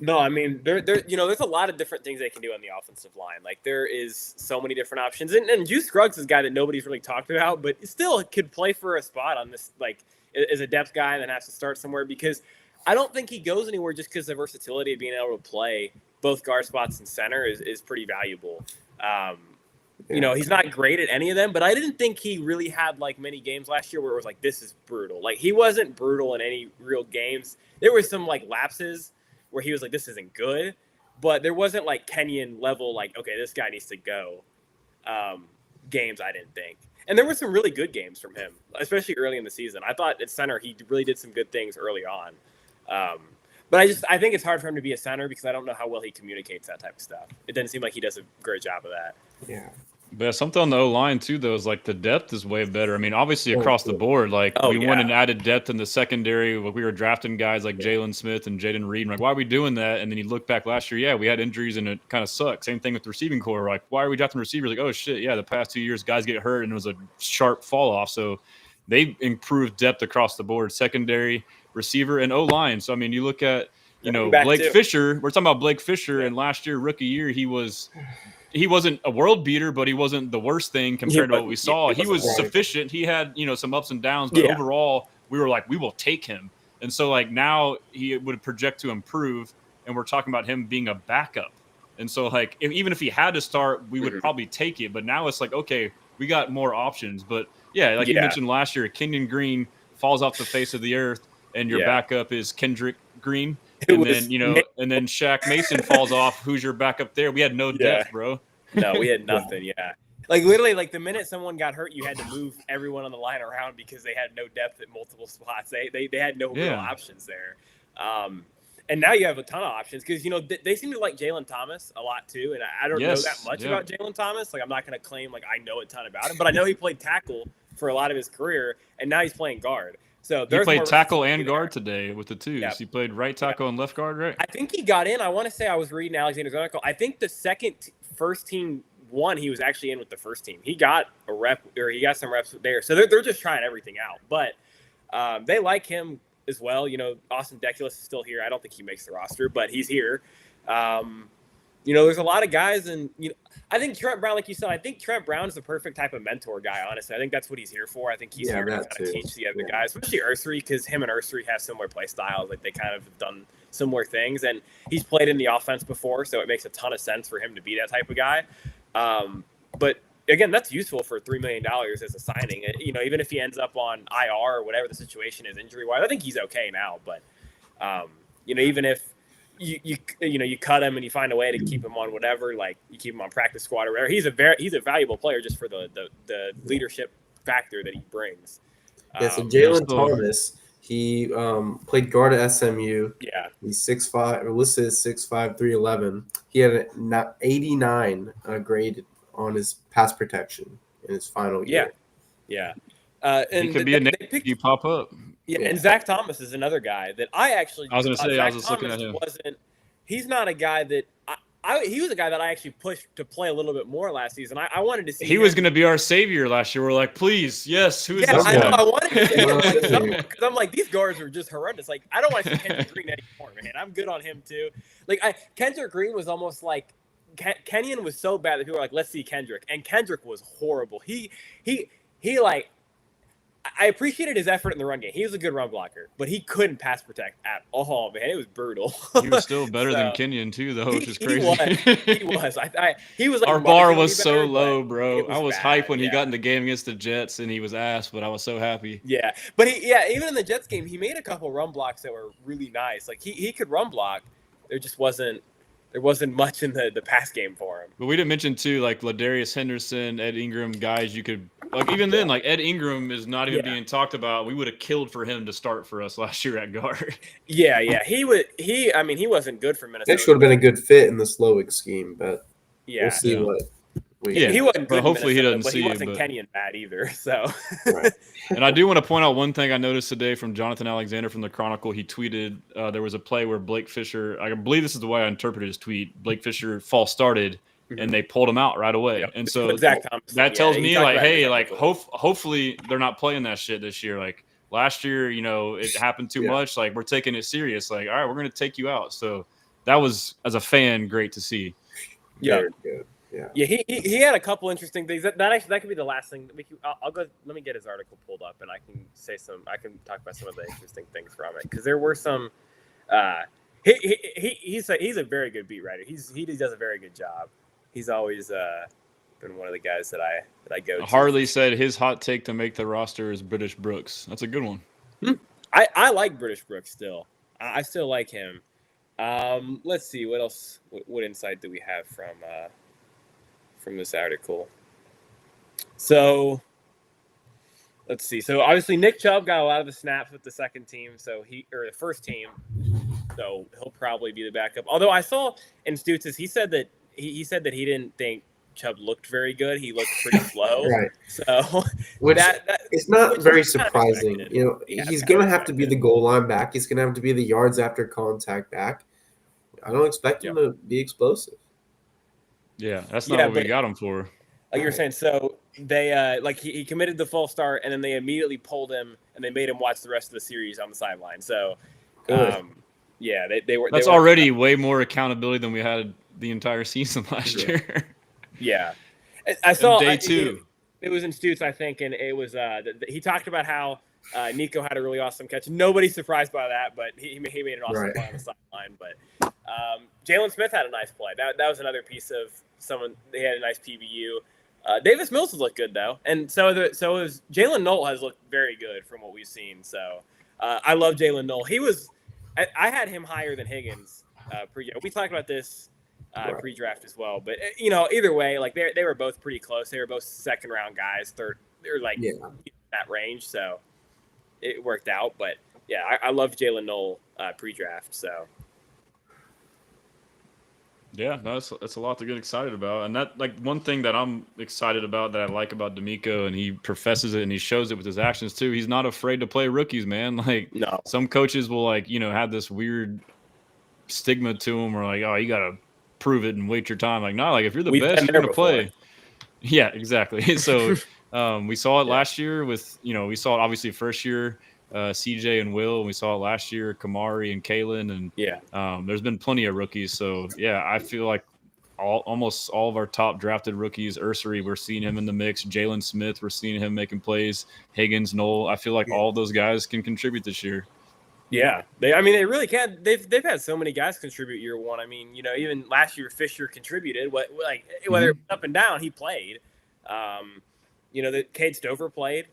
No, I mean there's a lot of different things they can do on the offensive line. Like there is so many different options, and Juice Scruggs is a guy that nobody's really talked about, but still could play for a spot on this, like as a depth guy, and then has to start somewhere because I don't think he goes anywhere just because the versatility of being able to play both guard spots and center is pretty valuable. He's not great at any of them, but I didn't think he really had like many games last year where it was like, this is brutal. Like he wasn't brutal in any real games. There were some like lapses where he was like, this isn't good, but there wasn't like Kenyon level, like, okay, this guy needs to go games. I didn't think. And there were some really good games from him, especially early in the season. I thought at center, he really did some good things early on. But I think it's hard for him to be a center because I don't know how well he communicates that type of stuff. It doesn't seem like he does a great job of that. Yeah. But something on the O-line, too, though, is like the depth is way better. I mean, obviously across the board, like we went and added depth in the secondary. We were drafting guys like Jalen Smith and Jaden Reed. Like, why are we doing that? And then you look back last year, we had injuries and it kind of sucked. Same thing with the receiving core. Like, why are we drafting receivers? Like, oh, shit, the past 2 years, guys get hurt and it was a sharp fall off. So they improved depth across the board, secondary, receiver, and O-line. So, I mean, you look at, Blake Fisher. We're talking about Blake Fisher, and last year, rookie year, he wasn't a world beater, but he wasn't the worst thing compared to what we saw. He was sufficient. He had, some ups and downs, but overall, we were like, we will take him. And so, like, now he would project to improve, and we're talking about him being a backup. And so, like, even if he had to start, we would probably take it. But now it's like, okay, we got more options. But, you mentioned last year, Kenyon Green falls off the face of the earth, and your backup is Kendrick Green. And then, and then Shaq Mason falls off. Who's your backup there? We had no depth, bro. No, we had nothing. Like literally, like the minute someone got hurt, you had to move everyone on the line around because they had no depth at multiple spots. They had no real options there. And now you have a ton of options because, they seem to like Jalen Thomas a lot too. And I don't know that much about Jalen Thomas. Like, I'm not going to claim like I know a ton about him, but I know he played tackle for a lot of his career, and now he's playing guard. So he played tackle and guard today with the twos. Yep. He played right tackle and left guard, right? I think he got in. I want to say I was reading Alexander's article. I think the first team one, he was actually in with the first team. He got a rep, or he got some reps there. So they're just trying everything out. But they like him as well. Austin Deculus is still here. I don't think he makes the roster, but he's here. There's a lot of guys, and I think Trent Brown, like you said, I think Trent Brown is the perfect type of mentor guy. Honestly, I think that's what he's here for. I think he's here to kind of teach the other guys, especially Ursary, because him and Ursary have similar play styles. Like, they kind of have done similar things, and he's played in the offense before, so it makes a ton of sense for him to be that type of guy. But again, that's useful for $3 million as a signing. Even if he ends up on IR or whatever the situation is injury-wise, I think he's okay now. But even if you cut him and you find a way to keep him on whatever, like you keep him on practice squad or whatever, he's a valuable player just for the leadership factor that he brings. So Jalen Thomas, he played guard at SMU. Yeah, he's 6'5", or listed as 6'5", 311. He had an 89 grade on his pass protection in his final year. Yeah. And he could be a name if you pop up. Yeah, and Zach Thomas is another guy that I was going to say, I was just looking at him. He's not a guy that he was a guy that I actually pushed to play a little bit more last season. I wanted to see he was going to be our savior last year. We're like, please, yes, who is this guy? guy? I wanted to see because I'm like, these guards are just horrendous. Like, I don't want to see Kendrick Green anymore, man. I'm good on him too. Like, Kendrick Green was almost like Kenyon was so bad that people were like, let's see Kendrick, and Kendrick was horrible. He like. I appreciated his effort in the run game. He was a good run blocker, but he couldn't pass protect at all, man. It was brutal. He was still better than Kenyon too, though, which is crazy. He was. He was. Like, our bar was so low, bro. I was bad, hyped when he got in the game against the Jets, and he was ass, but I was so happy. Yeah, but even in the Jets game, he made a couple run blocks that were really nice. Like he could run block. There wasn't much in the pass game for him. But we didn't mention too, like Ladarius Henderson, Ed Ingram, guys you could like. Even then, like Ed Ingram is not even being talked about. We would have killed for him to start for us last year at guard. Yeah. He wasn't good for Minnesota. Actually, would have been a good fit in the Slowick scheme, but we'll see what. He wasn't good. But hopefully he doesn't see he wasn't it. Kenyon bad either. So. Right. And I do want to point out one thing I noticed today from Jonathan Alexander from the Chronicle. He tweeted there was a play where Blake Fisher, I believe this is the way I interpreted his tweet, Blake Fisher false started and they pulled him out right away. Yep. And so that tells me like, hey, like hopefully they're not playing that shit this year. Like last year, it happened too much. Like we're taking it serious. Like, all right, we're going to take you out. So that was, as a fan, great to see. Yeah. Very good. Yeah, he had a couple interesting things. That could be the last thing. I'll go. Let me get his article pulled up, and I can talk about some of the interesting things from it because there were some. He's a very good beat writer. He does a very good job. He's always been one of the guys that I go to. Harley said his hot take to make the roster is British Brooks. That's a good one. I like British Brooks still. I still like him. Let's see what else. What insight do we have from this article? So let's see. So obviously Nick Chubb got a lot of the snaps with the second team, the first team. So he'll probably be the backup. Although I saw in Stutz's, he said that he didn't think Chubb looked very good. He looked pretty slow. Right. So it's not very surprising. He's going to have to be the goal line back. He's going to have to be the yards after contact back. I don't expect him to be explosive. Yeah, that's not what we got him for. Like you were saying, so they he committed the false start, and then they immediately pulled him, and they made him watch the rest of the series on the sideline. So, they were. That's already way more accountability than we had the entire season last year. Yeah, I saw day two. It was in Stutz, I think, and it was. He talked about how Nico had a really awesome catch. Nobody's surprised by that, but he made an awesome play on the sideline. But Jalen Smith had a nice play. That was another piece of someone. They had a nice PBU. Davis Mills has looked good though, and so is Jalen Knoll has looked very good from what we've seen. So I love Jalen Knoll. I had him higher than Higgins. We talked about this pre-draft as well, but either way, like they were both pretty close. They were both second round guys. They're like that range, so it worked out. But yeah, I love Jalen Knoll pre-draft. So Yeah, no, it's a lot to get excited about. And that, like, one thing that I'm excited about that I like about D'Amico, and he professes it and he shows it with his actions too. He's not afraid to play rookies, man. Like, No, some coaches will, like, have this weird stigma to them, or like, oh, you gotta prove it and wait your time. Like, no, like, if you're the we've best, been you're there gonna before. play. Yeah, exactly. So we saw it Yeah. last year with, we saw it obviously first year, CJ and Will, and we saw it last year, Kamari and Kalen, and Yeah. there's been plenty of rookies. So yeah, I feel like almost all of our top drafted rookies, Ursary, we're seeing him in the mix. Jalen Smith, we're seeing him making plays. Higgins, Noel, I feel like all those guys can contribute this year. Yeah, they really can. They've had so many guys contribute year one. I mean, even last year Fisher contributed. Whether it was up and down, he played. That Cade Stover played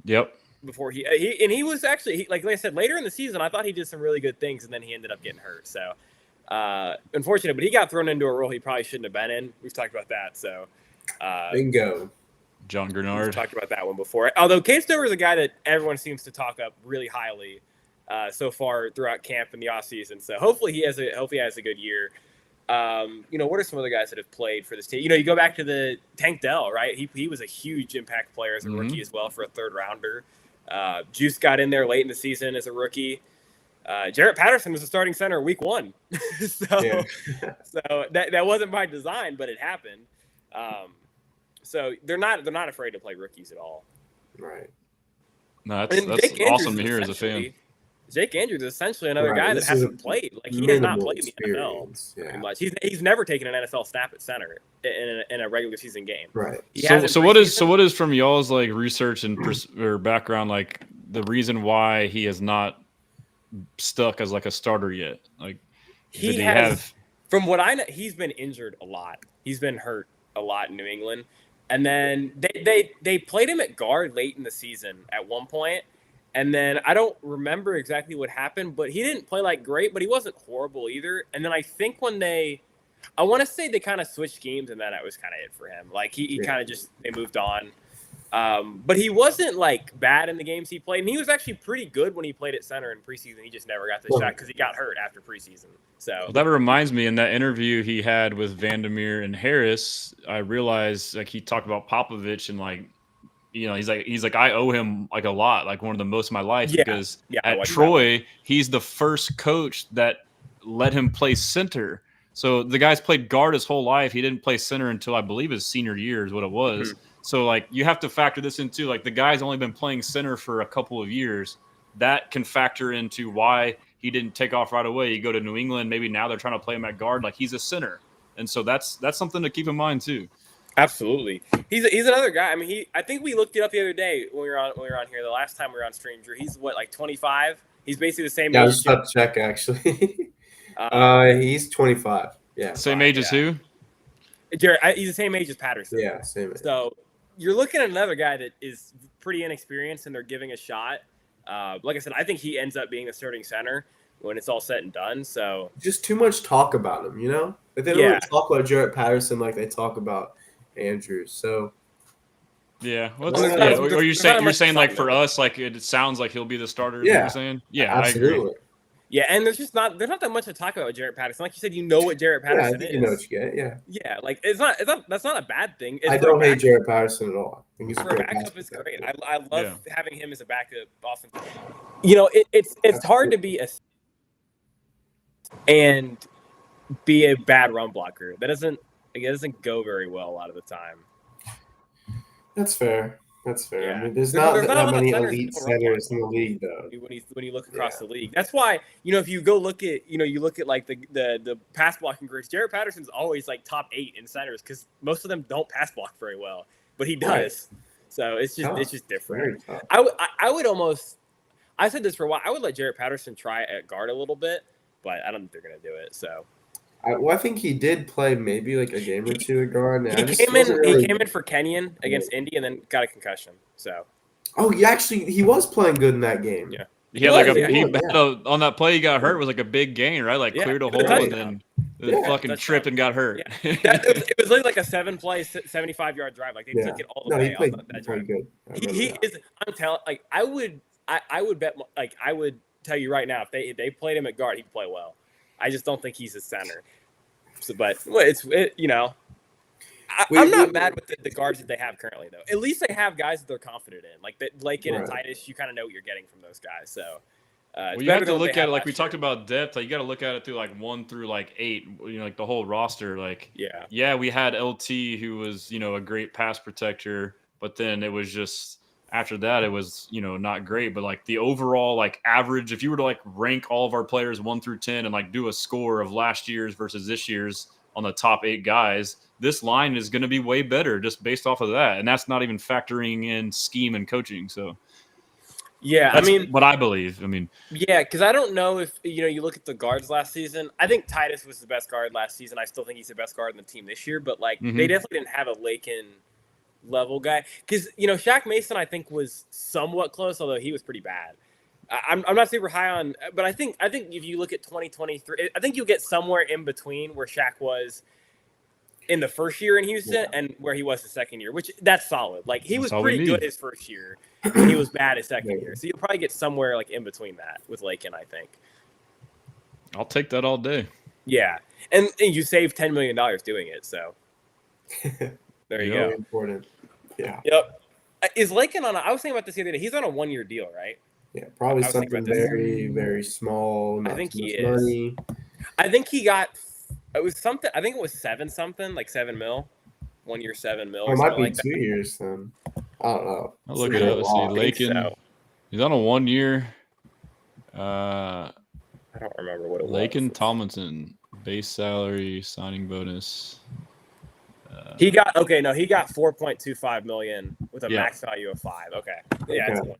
Yep. before he was actually like I said, later in the season. I thought he did some really good things, and then he ended up getting hurt. So unfortunate, but he got thrown into a role he probably shouldn't have been in. We've talked about that. So Bingo. John we've Grenard. talked about that one before. Although Cade Stover is a guy that everyone seems to talk up really highly. So far throughout camp in the offseason. So hopefully he has a good year. What are some other guys that have played for this team? You go back to the Tank Dell, right? He was a huge impact player as a rookie as well for a third rounder. Juice got in there late in the season as a rookie. Jarrett Patterson was a starting center week 1. So that wasn't by design, but it happened. So they're not afraid to play rookies at all. Right. No, that's awesome to hear as a fan. Jake Andrews is essentially another guy that hasn't played. Like, he has not played in the NFL pretty much. He's never taken an NFL snap at center in a regular season game. Right. So what is from y'all's like research and or background, like the reason why he has not stuck as like a starter yet? Like, from what I know, he's been injured a lot. He's been hurt a lot in New England, and then they played him at guard late in the season at one point. And then I don't remember exactly what happened, but he didn't play like great, but he wasn't horrible either. And then I think I want to say they kind of switched games, and then that was kind of it for him. Like he kind of they moved on. But he wasn't like bad in the games he played. And he was actually pretty good when he played at center in preseason. He just never got the shot because he got hurt after preseason. So that reminds me, in that interview he had with Vandermeer and Harris, I realized like he talked about Popovich and like, he's like, I owe him like a lot, like one of the most of my life, because at Troy, he's the first coach that let him play center. So the guy's played guard his whole life. He didn't play center until I believe his senior year is what it was. So like you have to factor this into, like, the guy's only been playing center for a couple of years. That can factor into why he didn't take off right away. You go to New England, maybe now they're trying to play him at guard. Like, he's a center. And so that's something to keep in mind too. Absolutely, he's another guy. I mean, I think we looked it up the other day when we were on here. The last time we were on stream, Drew. He's what, like 25? He's basically the same age. I was about to check actually. He's 25. Yeah, same age as who? Jared. He's the same age as Patterson. Yeah, same age. So you're looking at another guy that is pretty inexperienced, and they're giving a shot. Like I said, I think he ends up being the starting center when it's all said and done. So just too much talk about him, Like, they don't really talk about Jarrett Patterson like they talk about Andrews. So yeah, or you're saying like for us, like it sounds like he'll be the starter. Yeah, you're saying, yeah, absolutely. I agree. Yeah, and there's not that much to talk about with Jarrett Patterson. Like you said, what Jarrett Patterson is. You know what you get. Yeah. Yeah, like that's not a bad thing. I don't hate Jarrett Patterson at all. I think he's for a backup. It's great. I love having him as a backup offensive. It's hard to be and be a bad run blocker. That doesn't go very well a lot of the time. That's fair. Yeah. I mean, there's not many elite centers in the league, though. When you look across the league, that's why if you go look at you look at like the pass blocking grades, Jarrett Patterson's always like top 8 in centers because most of them don't pass block very well, but he does. Right. So it's just different. I would almost. I said this for a while. I would let Jarrett Patterson try at guard a little bit, but I don't think they're gonna do it. So. I think he did play maybe like a game or two at guard. He came in for Kenyon against Indy and then got a concussion. So. Oh, he was playing good in that game. Yeah. He had on that play he got hurt was like a big gain, right? Like cleared a hole and then fucking tripped and got hurt. Yeah. It was like a 7-play, 75-yard drive. Like they took it all the way. He played good. He is. I'm telling. Like I would bet. Like I would tell you right now, if they played him at guard, he'd play well. I just don't think he's a center. So, but I'm not mad with the guards that they have currently, though. At least they have guys that they're confident in, like Lakin and Titus. You kind of know what you're getting from those guys. So, well, you have to look at it like we talked about depth. Like you got to look at it through like 1 through like 8. Like the whole roster. Like we had LT who was a great pass protector, but then it was just after that it was not great. But like the overall like average, if you were to like rank all of our players 1 through 10 and like do a score of last year's versus this year's on the top 8 guys, this line is going to be way better just based off of that. And that's not even factoring in scheme and coaching. So, that's what I believe. Because I don't know if, you look at the guards last season. I think Titus was the best guard last season. I still think he's the best guard in the team this year. But, they definitely didn't have a Lakin level guy. Because, Shaq Mason, I think, was somewhat close, although he was pretty bad. I'm not super high on, but I think if you look at 2023, I think you'll get somewhere in between where Shaq was in the first year in Houston and where he was the second year, which that's solid. Like he was pretty good his first year, and he was bad his second year. So you'll probably get somewhere like in between that with Lakin, I think. I'll take that all day. Yeah, and you save $10 million doing it. So there you go. Important. Yeah. Yep. Is Lakin on? I was thinking about this the other day. He's on a 1-year deal, right? Yeah, probably something very, very small. I think he is. Money. I think he got. It was something. I think it was 7 something, like $7 million. 1 year, $7 million. It might be like 2 years then. I don't know. I'll look it up. Let's see. Lakin. He's on a 1 year. I don't remember what it was. Lakin Tomlinson, base salary, signing bonus. He got 4.25 million with a max value of 5. Okay. Yeah, it's 1 year.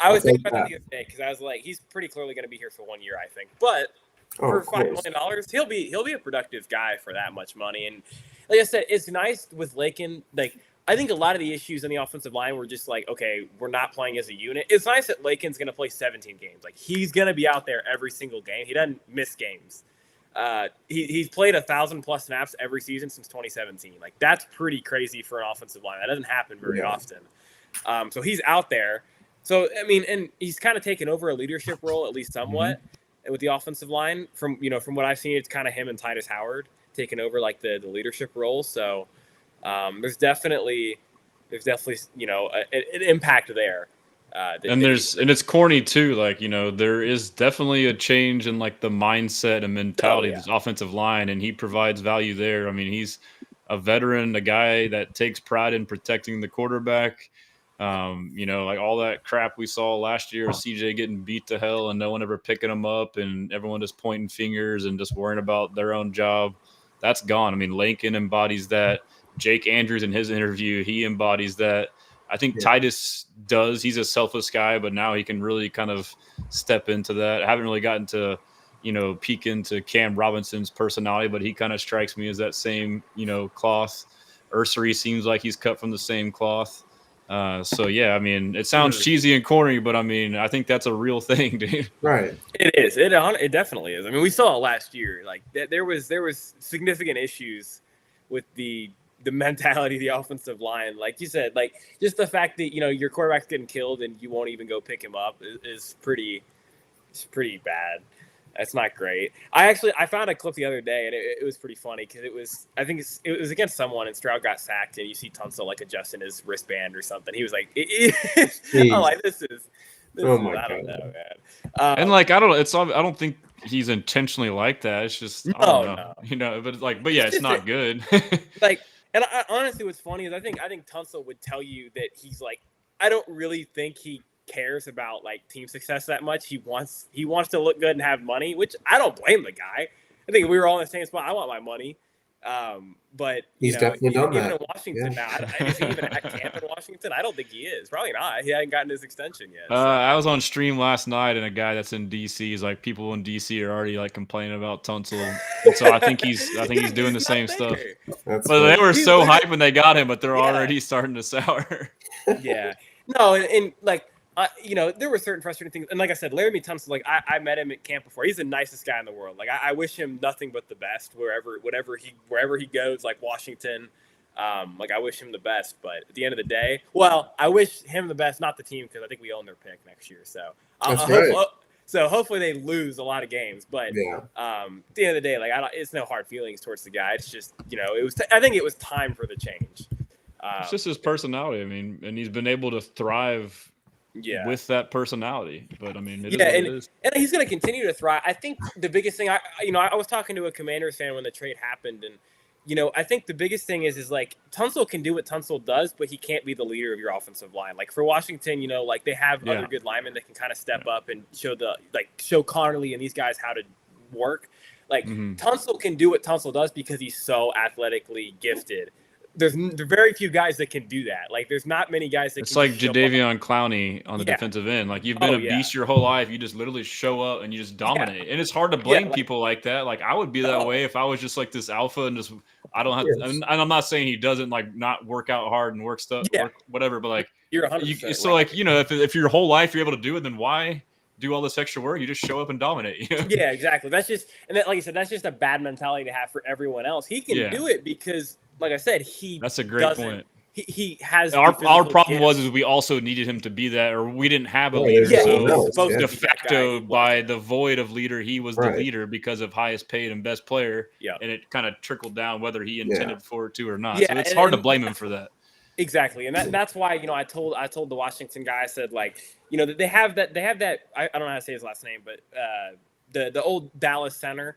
I was thinking about that the other day because I was like, he's pretty clearly going to be here for 1 year, I think. But for $5 million, he'll be a productive guy for that much money. And like I said, it's nice with Lakin. Like I think a lot of the issues in the offensive line were just like, okay, we're not playing as a unit. It's nice that Lakin's going to play 17 games. Like he's going to be out there every single game. He doesn't miss games. He's played 1,000+ snaps every season since 2017. Like that's pretty crazy for an offensive line. That doesn't happen very often. So he's out there. So, and he's kind of taken over a leadership role, at least somewhat, with the offensive line. From what I've seen, it's kind of him and Titus Howard taking over like the leadership role. So, there's definitely an impact there. And it's corny too. Like, there is definitely a change in like the mindset and mentality of this offensive line, and he provides value there. He's a veteran, a guy that takes pride in protecting the quarterback. Like all that crap we saw last year, CJ getting beat to hell and no one ever picking him up and everyone just pointing fingers and just worrying about their own job. That's gone. Lakin embodies that. Jake Andrews in his interview, he embodies that. I think Titus does. He's a selfless guy, but now he can really kind of step into that. I haven't really gotten to, peek into Cam Robinson's personality, but he kind of strikes me as that same, cloth. Ursery seems like he's cut from the same cloth. It sounds cheesy and corny, but I think that's a real thing, dude. Right. It is. It definitely is. We saw it last year. Like there was significant issues with the mentality of the offensive line. Like you said, like just the fact that your quarterback's getting killed and you won't even go pick him up is pretty bad. That's not great. I found a clip the other day and it was pretty funny because it was against someone and Stroud got sacked and you see Tunsil like adjusting his wristband or something. He was like, I'm like, this is I don't know, man. And like I don't think he's intentionally like that. It's just I don't know. But yeah, it's not good. And honestly, what's funny is I think Tunsil would tell you that he's like, I don't really think he cares about like team success that much. He wants to look good and have money, which I don't blame the guy. I think we were all in the same spot. I want my money. But he's definitely done that. Even in Washington now, is he even at camp in Washington? I don't think he is. Probably not. He hadn't gotten his extension yet. So. I was on stream last night, and a guy that's in DC is like, people in DC are already like complaining about Tunsil, and so I think he's doing the same stuff. But they were so hyped when they got him, but they're already starting to sour. Yeah. No, and like. There were certain frustrating things. And like I said, Laramie Tunsil, like I met him at camp before. He's the nicest guy in the world. Like I wish him nothing but the best wherever he goes, like Washington. Like I wish him the best. But at the end of the day, I wish him the best, not the team, because I think we own their pick next year. So So hopefully they lose a lot of games. But Yeah. at the end of the day, like it's no hard feelings towards the guy. It's just I think it was time for the change. It's just his personality. I mean, and he's been able to thrive with that personality. But I mean, it is what it is. And he's going to continue to thrive. I think the biggest thing, I was talking to a Commanders fan when the trade happened, and I think the biggest thing is like Tunsil can do what Tunsil does, but he can't be the leader of your offensive line. Like for Washington, like they have other good linemen that can kind of step up and show Connerly and these guys how to work. Like Tunsil can do what Tunsil does because he's so athletically gifted. There are very few guys that can do that. Like, there's not many guys that it's can. It's like Jadeveon Clowney on the defensive end. Like, you've been a beast your whole life. You just literally show up and you just dominate. And it's hard to blame people like that. Like, I would be that way if I was just like this alpha and just I don't have to. And I'm not saying he doesn't like not work out hard and work stuff, work whatever. But like, you're 100%. So like if your whole life you're able to do it, then why do all this extra work? You just show up and dominate. Yeah, exactly. That's just like I said, that's just a bad mentality to have for everyone else. He can do it because. Like I said, that's a great point. He has our problem is we also needed him to be that, or we didn't have a leader. So de facto, by the void of leader, he was the leader because of highest paid and best player. Yeah, and it kind of trickled down whether he intended for it to or not. So it's hard to blame him for that. Exactly, and that's why I told the Washington guy, I said like that they have that I don't know how to say his last name, but the old Dallas center.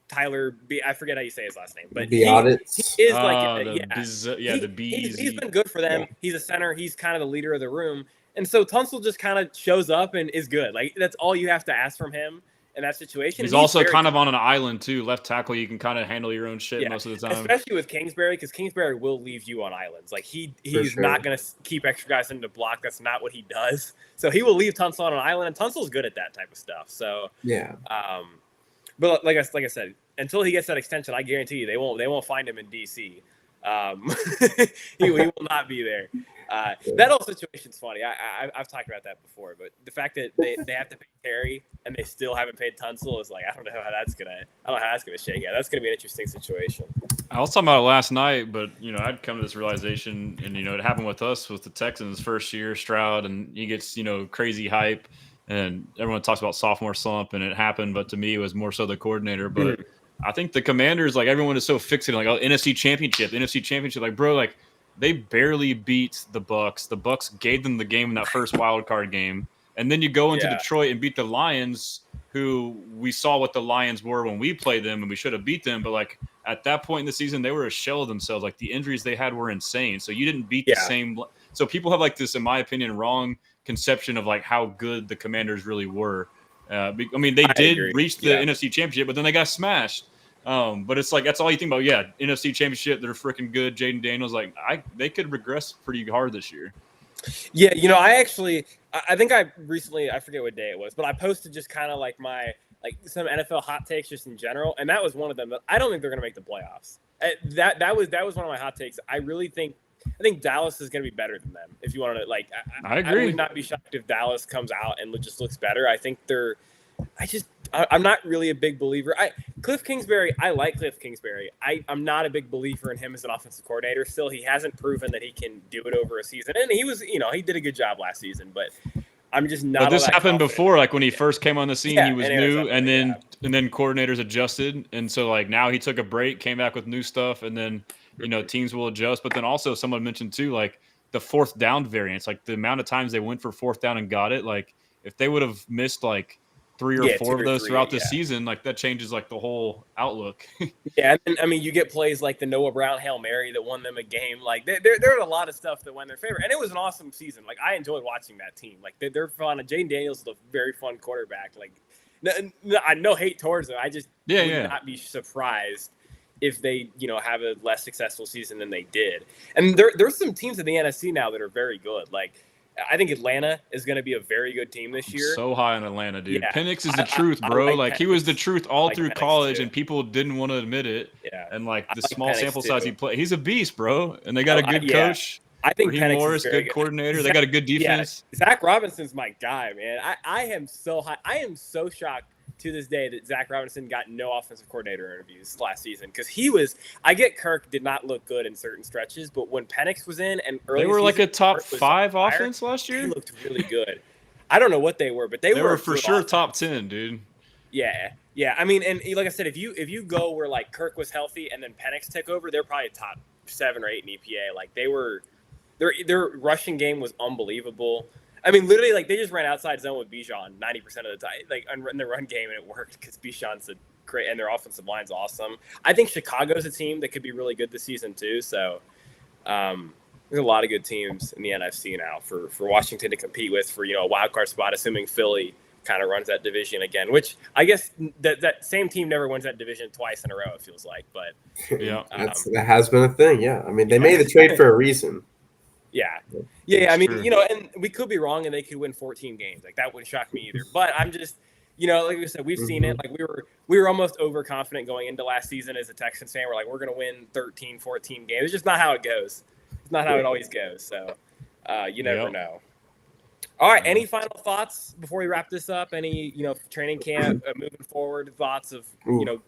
Tyler B. I forget how you say his last name, but he is like the B's. He's been good for them. Yeah. He's a center. He's kind of the leader of the room, and so Tunsil just kind of shows up and is good. Like that's all you have to ask from him in that situation. He's also kind of on an island too. Left tackle, you can kind of handle your own shit most of the time, especially with Kingsbury, because Kingsbury will leave you on islands. Like he's not going to keep extra guys in the block. That's not what he does. So he will leave Tunsil on an island, and Tunsil's good at that type of stuff. So but like I said, until he gets that extension, I guarantee you they won't find him in DC. He will not be there. That whole situation's funny. I've talked about that before, but the fact that they have to pay Terry and they still haven't paid Tunsil is like I don't know how that's gonna shake out. That's gonna be an interesting situation. I was talking about it last night, but I'd come to this realization, and it happened with us with the Texans first year, Stroud, and he gets crazy hype. And everyone talks about sophomore slump, and it happened. But to me, it was more so the coordinator. But I think the Commanders, like everyone is so fixated, like NFC Championship. Like, bro, like they barely beat the Bucs. The Bucs gave them the game in that first wild card game, and then you go into Detroit and beat the Lions, who we saw what the Lions were when we played them, and we should have beat them. But like at that point in the season, they were a shell of themselves. Like the injuries they had were insane. So you didn't beat the same. So people have like this, in my opinion, wrong conception of like how good the Commanders really were. I mean, they did reach the NFC Championship, but then they got smashed. But it's like that's all you think about. Yeah, NFC Championship, they're freaking good. Jaden Daniels, like they could regress pretty hard this year. Yeah, I think I recently, I forget what day it was, but I posted just kind of like some NFL hot takes just in general, and that was one of them. I don't think they're going to make the playoffs. That was one of my hot takes. I think Dallas is going to be better than them. If you want to, I agree. I would not be shocked if Dallas comes out and just looks better. I think I'm not really a big believer. Cliff Kingsbury, I like Cliff Kingsbury. I'm not a big believer in him as an offensive coordinator. Still, he hasn't proven that he can do it over a season. And he was, he did a good job last season, but I'm just not. But this happened before, like when he first came on the scene, he was new, and then coordinators adjusted, and so like now he took a break, came back with new stuff, and then teams will adjust. But then also someone mentioned too, like the fourth down variance, like the amount of times they went for fourth down and got it. Like if they would have missed like 3 or 4 of those throughout the season, like that changes like the whole outlook. And I mean, you get plays like the Noah Brown Hail Mary that won them a game. Like there are a lot of stuff that went their favor, and it was an awesome season. Like I enjoyed watching that team. Like they're fun. Jaden Daniels is a very fun quarterback. Like no hate towards him. I just would not be surprised if they have a less successful season than they did. And there's some teams in the NFC now that are very good. Like I think Atlanta is going to be a very good team this year. So high on Atlanta, dude. Yeah. Penix is the truth, bro. Like he was the truth all through college, and people didn't want to admit it. Yeah. And like the small sample size he played, he's a beast, bro. And they got a good coach. I think Raheem Morris, good coordinator. They got a good defense. Zach Robinson's my guy, man. I am so high. I am so shocked to this day that Zach Robinson got no offensive coordinator interviews last season, because I get Kirk did not look good in certain stretches, but when Penix was in and early they were like a top 5 offense last year. He looked really good. I don't know what they were, but they were for good sure offense. top 10, dude. Yeah. I mean, and like I said, if you go where like Kirk was healthy and then Penix took over, they're probably top 7 or 8 in EPA. Like their rushing game was unbelievable. I mean, literally, like they just ran outside zone with Bijan 90% of the time, like in the run game, and it worked because Bijan's and their offensive line's awesome. I think Chicago's a team that could be really good this season too. So there's a lot of good teams in the NFC now for Washington to compete with for a wild card spot, assuming Philly kind of runs that division again. Which I guess that same team never wins that division twice in a row. It feels like, but yeah, that has been a thing. Yeah, I mean they made the trade for a reason. Yeah. That's I mean, true. and we could be wrong, and they could win 14 games. Like that wouldn't shock me either. But I'm just, like we said, we've seen it. Like we were almost overconfident going into last season as a Texans fan. We're like, we're going to win 13, 14 games. It's just not how it goes. It's not how it always goes. So you never know. All right. Any final thoughts before we wrap this up? Any, training camp moving forward, thoughts of,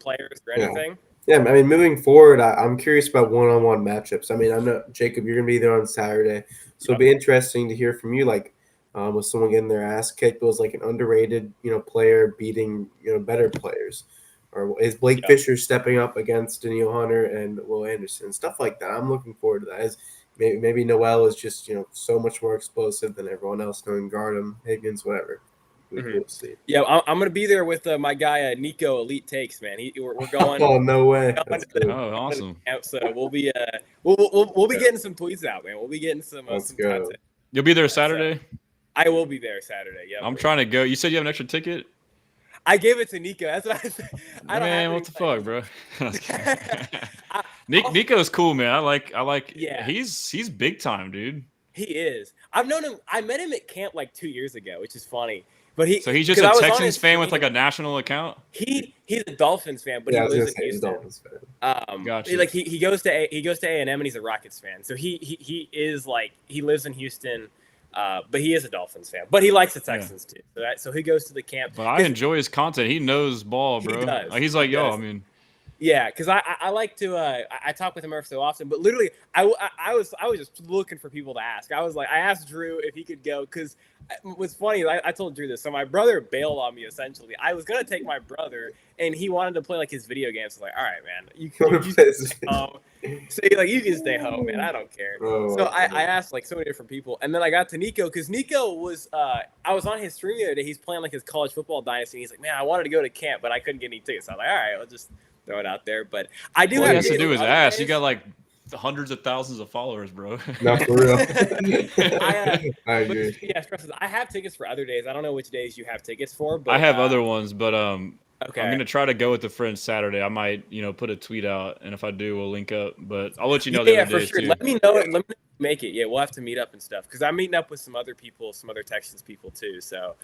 players or anything? Yeah, I mean, moving forward, I'm curious about one-on-one matchups. I mean, I know, Jacob, you're going to be there on Saturday, so it'll be interesting to hear from you, like, was someone getting their ass kicked, was like an underrated, player beating, better players? Or is Blake Fisher stepping up against Daniil Hunter and Will Anderson? Stuff like that. I'm looking forward to that. As maybe Noel is just, so much more explosive than everyone else, knowing Gardem, Higgins, whatever. We'll see. Yeah, I'm going to be there with my guy Nico Elite Takes, man. We're going. Oh, no way! Oh, awesome. So we'll be we'll be getting some tweets out, man. We'll be getting some content. You'll be there Saturday? I will be there Saturday. Yeah. I'm trying to go. You said you have an extra ticket? I gave it to Nico. That's what I said. Man, what the fuck, bro? Nico's cool, man. I like. Yeah. He's big time, dude. He is. I've known him. I met him at camp like 2 years ago, which is funny. But so he's just a Texans fan with like a national account. He's a Dolphins fan, but he lives in Houston. Gotcha. Like he goes to A&M and he's a Rockets fan. So he is like he lives in Houston, but he is a Dolphins fan. But he likes the Texans too. So he goes to the camp. But I enjoy his content. He knows ball, bro. He does. He's like, I mean. Yeah, because I like to I talk with him every so often, but literally I was just looking for people to ask. I asked Drew if he could go because what's funny, I told Drew this. So my brother bailed on me essentially. I was gonna take my brother, and he wanted to play like his video games. So like, all right, man, you stay home. So you can stay home, man. I don't care. So I asked like so many different people, and then I got to Nico because Nico was I was on his stream the other day. He's playing like his college football dynasty. And he's like, man, I wanted to go to camp, but I couldn't get any tickets. So I was like, all right, I'll just throw it out there. But I do. All he has to do is ask. You got like hundreds of thousands of followers, bro. Not for real. I agree. Yeah, Stressans. I have tickets for other days. I don't know which days you have tickets for, but I have other ones, but okay. I'm gonna try to go with the friends Saturday. I might, put a tweet out, and if I do, we'll link up. But I'll let you know. Yeah, for sure. Too. Let me know. Let me make it. Yeah, we'll have to meet up and stuff because I'm meeting up with some other people, some other Texans people too. So,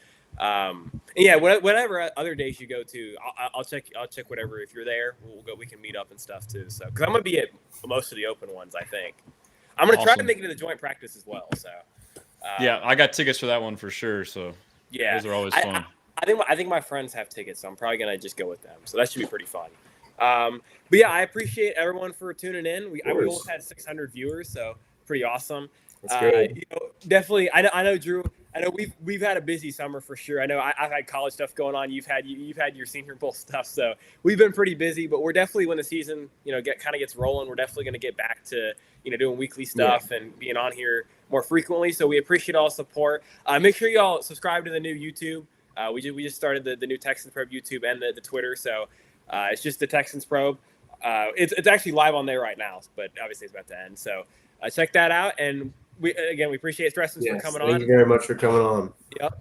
yeah, whatever other days you go to, I'll check whatever. If you're there, we'll go. We can meet up and stuff too. So, because I'm gonna be at most of the open ones, I think. I'm gonna try to make it to the joint practice as well. So, yeah, I got tickets for that one for sure. So, yeah, those are always fun. I think my friends have tickets, so I'm probably gonna just go with them. So that should be pretty fun. But yeah, I appreciate everyone for tuning in. We almost had 600 viewers, so pretty awesome. That's good. Definitely. I know, Drew. I know we've had a busy summer for sure. I know I've had college stuff going on. You've had your Senior Bowl stuff, so we've been pretty busy. But we're definitely, when the season gets rolling, we're definitely going to get back to doing weekly stuff and being on here more frequently. So we appreciate all the support. Make sure y'all subscribe to the new YouTube. We just started the new Texans Probe YouTube and the Twitter. So it's just the Texans Probe. It's actually live on there right now, but obviously it's about to end. So check that out. And we appreciate Stressans for coming on. Thank you very much for coming on. Yep.